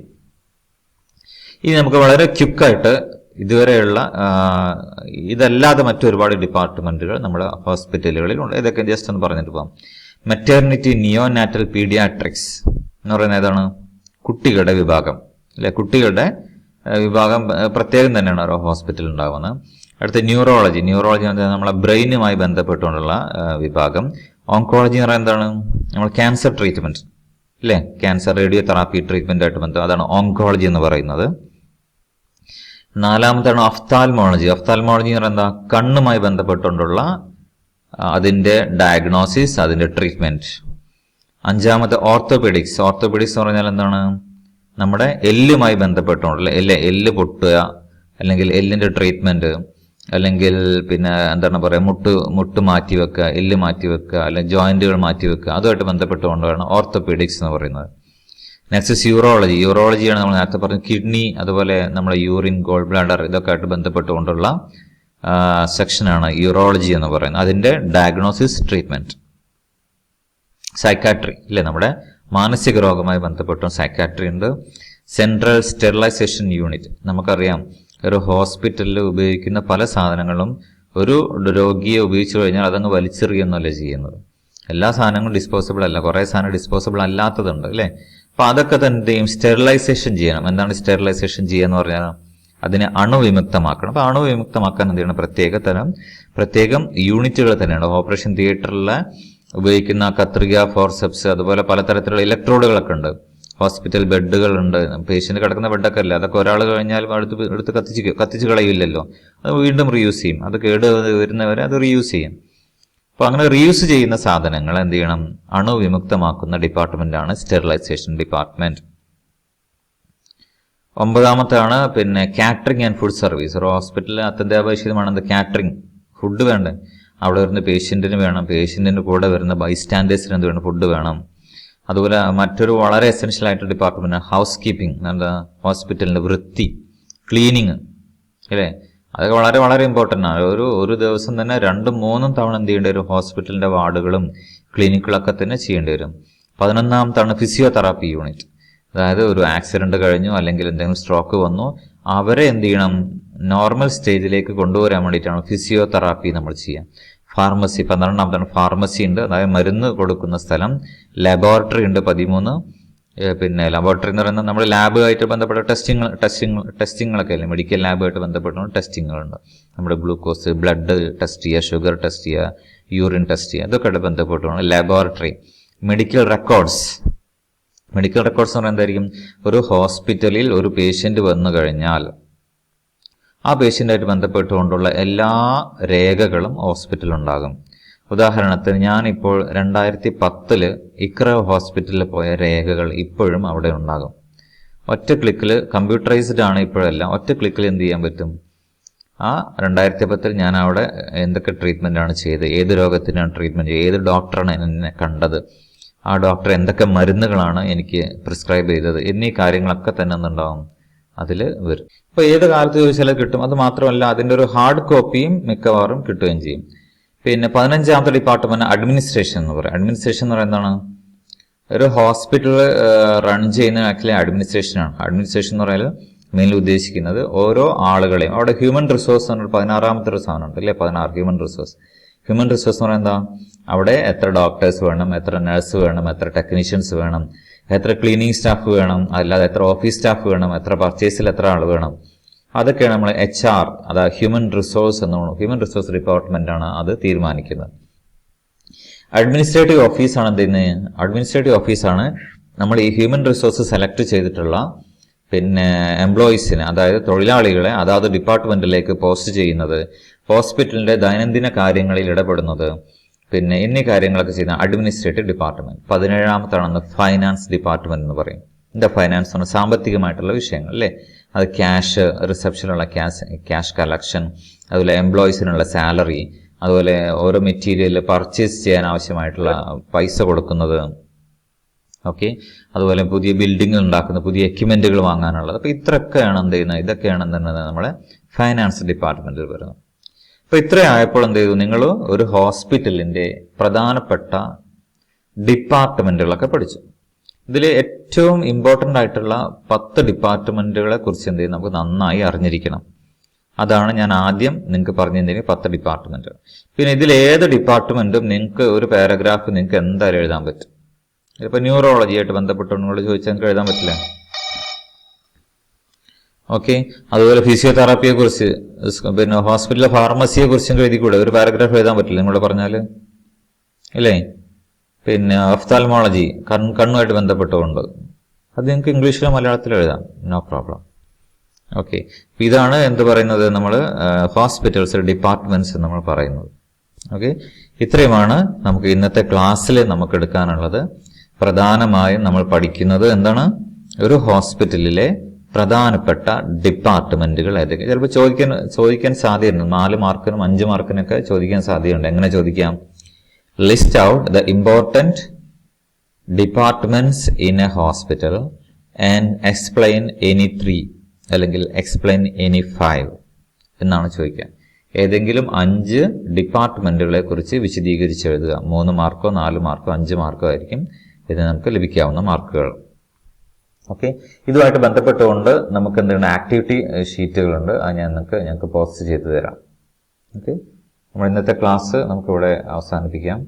ഇനി നമുക്ക് വളരെ ക്വിക്കായിട്ട് ഇതുവരെയുള്ള ഇതല്ലാതെ മറ്റൊരുപാട് ഡിപ്പാർട്ട്മെന്റുകൾ നമ്മുടെ ഹോസ്പിറ്റലുകളിൽ ഉണ്ട്. ഇതൊക്കെ ജസ്റ്റ് ഒന്ന് പറഞ്ഞിട്ട് പോകാം. മെറ്റേർണിറ്റി, നിയോനാറ്റൽ, പീഡിയാട്രിക്സ് എന്ന് പറയുന്നത് ഏതാണ്? കുട്ടികളുടെ വിഭാഗം അല്ലെ? കുട്ടികളുടെ വിഭാഗം പ്രത്യേകം തന്നെയാണ് ഓരോ ഹോസ്പിറ്റലിൽ ഉണ്ടാകുന്നത്. അടുത്ത ന്യൂറോളജി. ന്യൂറോളജി എന്ന് പറഞ്ഞാൽ നമ്മളെ ബ്രെയിനുമായി ബന്ധപ്പെട്ടുകൊണ്ടുള്ള വിഭാഗം. ഓങ്കോളജി എന്ന് പറയുന്നത് എന്താണ്? നമ്മൾ ക്യാൻസർ ട്രീറ്റ്മെന്റ് അല്ലേ? ക്യാൻസർ റേഡിയോ തെറാപ്പി ട്രീറ്റ്മെന്റ് ആയിട്ട് ബന്ധം, അതാണ് ഓങ്കോളജി എന്ന് പറയുന്നത്. നാലാമത്താണ് ഒഫ്താൽമോളജി. ഒഫ്താൽമോളജി എന്ന് പറയുന്നത് എന്താ? കണ്ണുമായി ബന്ധപ്പെട്ടുകൊണ്ടുള്ള അതിന്റെ ഡയഗ്നോസിസ്, അതിന്റെ ട്രീറ്റ്മെന്റ്. അഞ്ചാമത്തെ ഓർത്തോപെഡിക്സ്. ഓർത്തോപെഡിക്സ് എന്ന് പറഞ്ഞാൽ എന്താണ്? നമ്മുടെ എല്ലുമായി ബന്ധപ്പെട്ടുകൊണ്ടുള്ള എല്ല് പൊട്ടുക, അല്ലെങ്കിൽ എല്ലിന്റെ ട്രീറ്റ്മെന്റ്, അല്ലെങ്കിൽ പിന്നെ എന്താണ് പറയുക, മുട്ട് മാറ്റി വെക്കുക, എല്ല് മാറ്റി വെക്കുക, അല്ലെങ്കിൽ ജോയിന്റുകൾ മാറ്റി വെക്കുക, അതുമായിട്ട് ബന്ധപ്പെട്ടുകൊണ്ടാണ് ഓർത്തോപെഡിക്സ് എന്ന് പറയുന്നത്. Next urology. യൂറോളജിയാണ് നമ്മൾ നേരത്തെ പറഞ്ഞ കിഡ്നി, അതുപോലെ നമ്മുടെ യൂറിൻ, ഗോൾ ബ്ലാഡർ, ഇതൊക്കെ ആയിട്ട് ബന്ധപ്പെട്ടുകൊണ്ടുള്ള സെക്ഷനാണ് യൂറോളജി എന്ന് പറയുന്നത്. അതിന്റെ ഡയഗ്നോസിസ്, ട്രീറ്റ്മെന്റ്. സൈക്കാട്രി അല്ലെ? നമ്മുടെ മാനസിക രോഗവുമായി ബന്ധപ്പെട്ടും സൈക്കാട്രി ഉണ്ട്. Central sterilisation unit. നമുക്കറിയാം, ഒരു ഹോസ്പിറ്റലിൽ ഉപയോഗിക്കുന്ന പല സാധനങ്ങളും ഒരു രോഗിയെ ഉപയോഗിച്ചു കഴിഞ്ഞാൽ അതങ്ങ് വലിച്ചെറിയുന്നല്ല ചെയ്യുന്നത്. എല്ലാ സാധനങ്ങളും ഡിസ്പോസിബിൾ അല്ല, കുറെ സാധനം ഡിസ്പോസിബിൾ അല്ലാത്തതുണ്ട് അല്ലെ? അപ്പൊ അതൊക്കെ തന്നെ സ്റ്റെറിലൈസേഷൻ ചെയ്യണം. എന്താണ് സ്റ്റെറിലൈസേഷൻ ചെയ്യുക എന്ന് പറഞ്ഞാൽ? അതിനെ അണുവിമുക്തമാക്കണം. അപ്പൊ അണുവിമുക്തമാക്കാൻ എന്ത് ചെയ്യണം? പ്രത്യേകം യൂണിറ്റുകൾ തന്നെയാണ്. ഓപ്പറേഷൻ തിയേറ്ററിൽ ഉപയോഗിക്കുന്ന കത്രിക, ഫോർസെപ്സ്, അതുപോലെ പലതരത്തിലുള്ള ഇലക്ട്രോഡുകളൊക്കെ ഉണ്ട്. ഹോസ്പിറ്റൽ ബെഡുകളുണ്ട്. പേഷ്യന്റ് കിടക്കുന്ന ബെഡൊക്കെ അല്ലേ, അതൊക്കെ ഒരാൾ കഴിഞ്ഞാൽ എടുത്ത് കത്തിച്ച് കളയില്ലല്ലോ, അത് വീണ്ടും റീയൂസ് ചെയ്യും. അത് കേട് വരുന്നവരെ അത് റീയൂസ് ചെയ്യും. അപ്പൊ അങ്ങനെ റീയൂസ് ചെയ്യുന്ന സാധനങ്ങൾ എന്ത് ചെയ്യണം? അണുവിമുക്തമാക്കുന്ന ഡിപ്പാർട്ട്മെന്റാണ് സ്റ്റെറിലൈസേഷൻ ഡിപ്പാർട്ട്മെന്റ്. ഒമ്പതാമത്താണ് പിന്നെ കാറ്ററിംഗ് ആൻഡ് ഫുഡ് സർവീസ്. ഒരു ഹോസ്പിറ്റലിൽ അത്യന്താപേക്ഷിതമാണ് കാറ്ററിംഗ്, ഫുഡ് വേണ്ടേ? അവിടെ വരുന്ന പേഷ്യന്റിന് വേണം, പേഷ്യന്റിന് കൂടെ വരുന്ന ബൈസ്റ്റാൻഡേഴ്സിന് എന്ത് വേണം? ഫുഡ് വേണം. അതുപോലെ മറ്റൊരു വളരെ എസെൻഷ്യൽ ആയിട്ട് ഡിപ്പാർട്ട്മെന്റ് ഹൗസ് കീപ്പിംഗ്, എന്താ? ഹോസ്പിറ്റലിന്റെ വൃത്തി, ക്ലീനിങ് അല്ലേ? അതൊക്കെ വളരെ വളരെ ഇമ്പോർട്ടൻ്റ് ആണ്. ഒരു ദിവസം തന്നെ 2-3 തവണ എന്ത് ചെയ്യേണ്ടി വരും? ഹോസ്പിറ്റലിന്റെ വാർഡുകളും ക്ലിനിക്കുകളൊക്കെ തന്നെ ചെയ്യേണ്ടി വരും. 11ാമത്താണ് ഫിസിയോതെറാപ്പി യൂണിറ്റ്. അതായത് ഒരു ആക്സിഡന്റ് കഴിഞ്ഞു, അല്ലെങ്കിൽ എന്തെങ്കിലും സ്ട്രോക്ക് വന്നു, അവരെ എന്ത് ചെയ്യണം? നോർമൽ സ്റ്റേജിലേക്ക് കൊണ്ടുവരാൻ വേണ്ടിയിട്ടാണ് ഫിസിയോതെറാപ്പി നമ്മൾ ചെയ്യാം. ഫാർമസി. 12ാമത്താണ് ഫാർമസി ഉണ്ട്, അതായത് മരുന്ന് കൊടുക്കുന്ന സ്ഥലം. ലബോറട്ടറി ഉണ്ട് 13. പിന്നെ ലബോറട്ടറി എന്ന് പറയുന്നത് നമ്മുടെ ലാബുമായിട്ട് ബന്ധപ്പെട്ട ടെസ്റ്റിങ്ങുകളൊക്കെ അല്ലേ? മെഡിക്കൽ ലാബുമായിട്ട് ബന്ധപ്പെട്ട ടെസ്റ്റിങ്ങുകളുണ്ട്. നമ്മുടെ ഗ്ലൂക്കോസ്, ബ്ലഡ് ടെസ്റ്റ് ചെയ്യുക, ഷുഗർ ടെസ്റ്റ് ചെയ്യുക, യൂറിൻ ടെസ്റ്റ് ചെയ്യുക, അതൊക്കെ ആയിട്ട് ബന്ധപ്പെട്ടാണ് laboratory. Medical records. Medical records എന്ന് പറയുന്നത് എന്തായിരിക്കും? ഒരു ഹോസ്പിറ്റലിൽ ഒരു പേഷ്യന്റ് വന്നു കഴിഞ്ഞാൽ ആ പേഷ്യന്റായിട്ട് ബന്ധപ്പെട്ടുകൊണ്ടുള്ള എല്ലാ രേഖകളും ഹോസ്പിറ്റലിൽ ഉണ്ടാകും. ഉദാഹരണത്തിന് ഞാനിപ്പോൾ 2010 ഇക്ര ഹോസ്പിറ്റലിൽ പോയ രേഖകൾ ഇപ്പോഴും അവിടെ ഉണ്ടാകും. ഒറ്റ ക്ലിക്കിൽ, കമ്പ്യൂട്ടറൈസ്ഡ് ആണ് ഇപ്പോഴെല്ലാം, ഒറ്റ ക്ലിക്കിൽ എന്ത് ചെയ്യാൻ പറ്റും? ആ 2010 ഞാൻ അവിടെ എന്തൊക്കെ ട്രീറ്റ്മെന്റ് ആണ് ചെയ്തത്, ഏത് രോഗത്തിനാണ് ട്രീറ്റ്മെന്റ് ചെയ്തത്, ഏത് ഡോക്ടറാണ് എന്നെ കണ്ടത്, ആ ഡോക്ടർ എന്തൊക്കെ മരുന്നുകളാണ് എനിക്ക് പ്രിസ്ക്രൈബ് ചെയ്തത്, എന്നീ കാര്യങ്ങളൊക്കെ തന്നെ എന്തുണ്ടാവും? അതിൽ വരും. ഇപ്പൊ ഏത് കാലത്ത് ചോദിച്ചാൽ കിട്ടും. അത് മാത്രമല്ല, അതിന്റെ ഒരു ഹാർഡ് കോപ്പിയും മിക്കവാറും കിട്ടുകയും ചെയ്യും. പിന്നെ 15ാമത്തെ ഡിപ്പാർട്ട്മെന്റ് അഡ്മിനിസ്ട്രേഷൻ എന്ന് പറയും. അഡ്മിനിസ്ട്രേഷൻ എന്ന് പറയുന്നതാണ്? ഒരു ഹോസ്പിറ്റൽ റൺ ചെയ്യുന്ന ആക്ച്വലി അഡ്മിനിസ്ട്രേഷനാണ്. അഡ്മിനിസ്ട്രേഷൻ എന്ന് പറയുന്നത് മെയിൻലി ഉദ്ദേശിക്കുന്നത് ഓരോ ആളുകളെയും, അവിടെ ഹ്യൂമൻ റിസോഴ്സ് എന്ന് 16ാമത്തെ ഒരു സാധനമുണ്ട് അല്ലേ? 16 ഹ്യൂമൻ റിസോഴ്സ്. ഹ്യൂമൻ റിസോഴ്സ് എന്ന് പറയുന്നത് എന്താ? അവിടെ എത്ര ഡോക്ടേഴ്സ് വേണം, എത്ര നഴ്സ് വേണം, എത്ര ടെക്നീഷ്യൻസ് വേണം, എത്ര ക്ലീനിങ് സ്റ്റാഫ് വേണം, അല്ലാതെ എത്ര ഓഫീസ് സ്റ്റാഫ് വേണം, എത്ര പർച്ചേസിൽ എത്ര ആൾ വേണം, അതൊക്കെയാണ് നമ്മൾ HR, അതായത് ഹ്യൂമൻ റിസോഴ്സ് എന്നാണ്. ഹ്യൂമൻ റിസോഴ്സ് ഡിപ്പാർട്ട്മെന്റ് ആണ് അത് തീരുമാനിക്കുന്നത്. അഡ്മിനിസ്ട്രേറ്റീവ് ഓഫീസാണ് എന്ത് ചെയ്യുന്നത്? അഡ്മിനിസ്ട്രേറ്റീവ് ഓഫീസാണ് നമ്മൾ ഈ ഹ്യൂമൻ റിസോഴ്സ് സെലക്ട് ചെയ്തിട്ടുള്ള പിന്നെ എംപ്ലോയീസിനെ, അതായത് തൊഴിലാളികളെ അതാത് ഡിപ്പാർട്ട്മെന്റിലേക്ക് പോസ്റ്റ് ചെയ്യുന്നത്, ഹോസ്പിറ്റലിന്റെ ദൈനംദിന കാര്യങ്ങളിൽ ഇടപെടുന്നത്, പിന്നെ എന്നീ കാര്യങ്ങളൊക്കെ ചെയ്യുന്ന അഡ്മിനിസ്ട്രേറ്റീവ് ഡിപ്പാർട്ട്മെന്റ്. 17ാമത്താണെന്ന് ഫൈനാൻസ് ഡിപ്പാർട്ട്മെന്റ് എന്ന് പറയും. എന്താ ഫൈനാൻസ് ആണ്? സാമ്പത്തികമായിട്ടുള്ള വിഷയങ്ങൾ അല്ലേ? അത് ക്യാഷ്, റിസപ്ഷനുള്ള ക്യാഷ് കളക്ഷൻ, അതുപോലെ എംപ്ലോയീസിനുള്ള സാലറി, അതുപോലെ ഓരോ മെറ്റീരിയൽ പർച്ചേസ് ചെയ്യാൻ ആവശ്യമായിട്ടുള്ള പൈസ കൊടുക്കുന്നത്, ഓക്കെ, അതുപോലെ പുതിയ ബിൽഡിംഗ് ഉണ്ടാക്കുന്ന, പുതിയ എക്യുപ്മെന്റുകൾ വാങ്ങാനുള്ളത്. അപ്പൊ ഇത്രയൊക്കെയാണ് എന്ത് ചെയ്യുന്നത്? ഇതൊക്കെയാണ് എന്താണ് നമ്മളെ ഫൈനാൻസ് ഡിപ്പാർട്ട്മെന്റിൽ വരുന്നത്. അപ്പൊ ഇത്രയായപ്പോൾ എന്ത് ചെയ്തു? നിങ്ങൾ ഒരു ഹോസ്പിറ്റലിന്റെ പ്രധാനപ്പെട്ട ഡിപ്പാർട്ട്മെന്റുകളൊക്കെ പഠിച്ചു. ഇതിൽ ഏറ്റവും ഇമ്പോർട്ടന്റ് ആയിട്ടുള്ള 10 ഡിപ്പാർട്ട്മെന്റുകളെ കുറിച്ച് എന്ത് ചെയ്യും? നമുക്ക് നന്നായി അറിഞ്ഞിരിക്കണം. അതാണ് ഞാൻ ആദ്യം നിങ്ങൾക്ക് പറഞ്ഞു തന്നതിന് 10 ഡിപ്പാർട്ട്മെന്റ്. പിന്നെ ഇതിൽ ഏത് ഡിപ്പാർട്ട്മെന്റും നിങ്ങൾക്ക് ഒരു പാരഗ്രാഫ് നിങ്ങൾക്ക് എന്തായാലും എഴുതാൻ പറ്റും. ഇപ്പൊ ന്യൂറോളജി ആയിട്ട് ബന്ധപ്പെട്ടവനോട് ചോദിച്ചാൽ നിങ്ങൾക്ക് എഴുതാൻ പറ്റില്ല. ഓക്കെ, അതുപോലെ ഫിസിയോതെറാപ്പിയെ കുറിച്ച്, പിന്നെ ഹോസ്പിറ്റലിലെ ഫാർമസിയെ കുറിച്ചും എഴുതിക്കൂടെ, ഒരു പാരഗ്രാഫ് എഴുതാൻ പറ്റില്ല നിങ്ങളോട് പറഞ്ഞാല്, ഇല്ലേ? പിന്നെ ഒഫ്താൽമോളജി, കണ്ണുമായിട്ട് ബന്ധപ്പെട്ടുകൊണ്ട്, അത് നിങ്ങൾക്ക് ഇംഗ്ലീഷിലോ മലയാളത്തിലോ എഴുതാം, നോ പ്രോബ്ലം. ഓക്കെ, ഇതാണ് എന്ത് പറയുന്നത്, നമ്മൾ ഹോസ്പിറ്റൽസ് ഡിപ്പാർട്ട്മെന്റ്സ് നമ്മൾ പറയുന്നത്. ഓക്കെ, ഇത്രയുമാണ് നമുക്ക് ഇന്നത്തെ ക്ലാസ്സിൽ നമുക്ക് എടുക്കാനുള്ളത്. പ്രധാനമായും നമ്മൾ പഠിക്കുന്നത് എന്താണ്, ഒരു ഹോസ്പിറ്റലിലെ പ്രധാനപ്പെട്ട ഡിപ്പാർട്ട്മെന്റുകൾ ഏതൊക്കെ. ചിലപ്പോൾ ചോദിക്കാൻ സാധ്യതയുണ്ട്, 4 മാർക്കിനും 5 മാർക്കിനൊക്കെ ചോദിക്കാൻ സാധ്യതയുണ്ട്. എങ്ങനെ ചോദിക്കാം? List out the important departments in A hospital and explain any 3 അല്ലെങ്കിൽ എക്സ്പ്ലെയിൻ എനി 5 എന്നാണ് ചോദിക്കുക. ഏതെങ്കിലും 5 ഡിപ്പാർട്ട്മെന്റുകളെ കുറിച്ച് വിശദീകരിച്ച് എഴുതുക. 3 മാർക്കോ 4 മാർക്കോ 5 മാർക്കോ ആയിരിക്കും ഇത് നമുക്ക് ലഭിക്കാവുന്ന മാർക്കുകൾ. ഓക്കെ, ഇതുമായിട്ട് ബന്ധപ്പെട്ടുകൊണ്ട് നമുക്ക് എന്താണ് ആക്ടിവിറ്റി ഷീറ്റുകളുണ്ട്, അത് ഞങ്ങൾക്ക് പോസ്റ്റ് ചെയ്തു തരാം. ഓക്കെ, നമ്മൾ ഇന്നത്തെ ക്ലാസ് നമുക്കിവിടെ അവസാനിപ്പിക്കാം.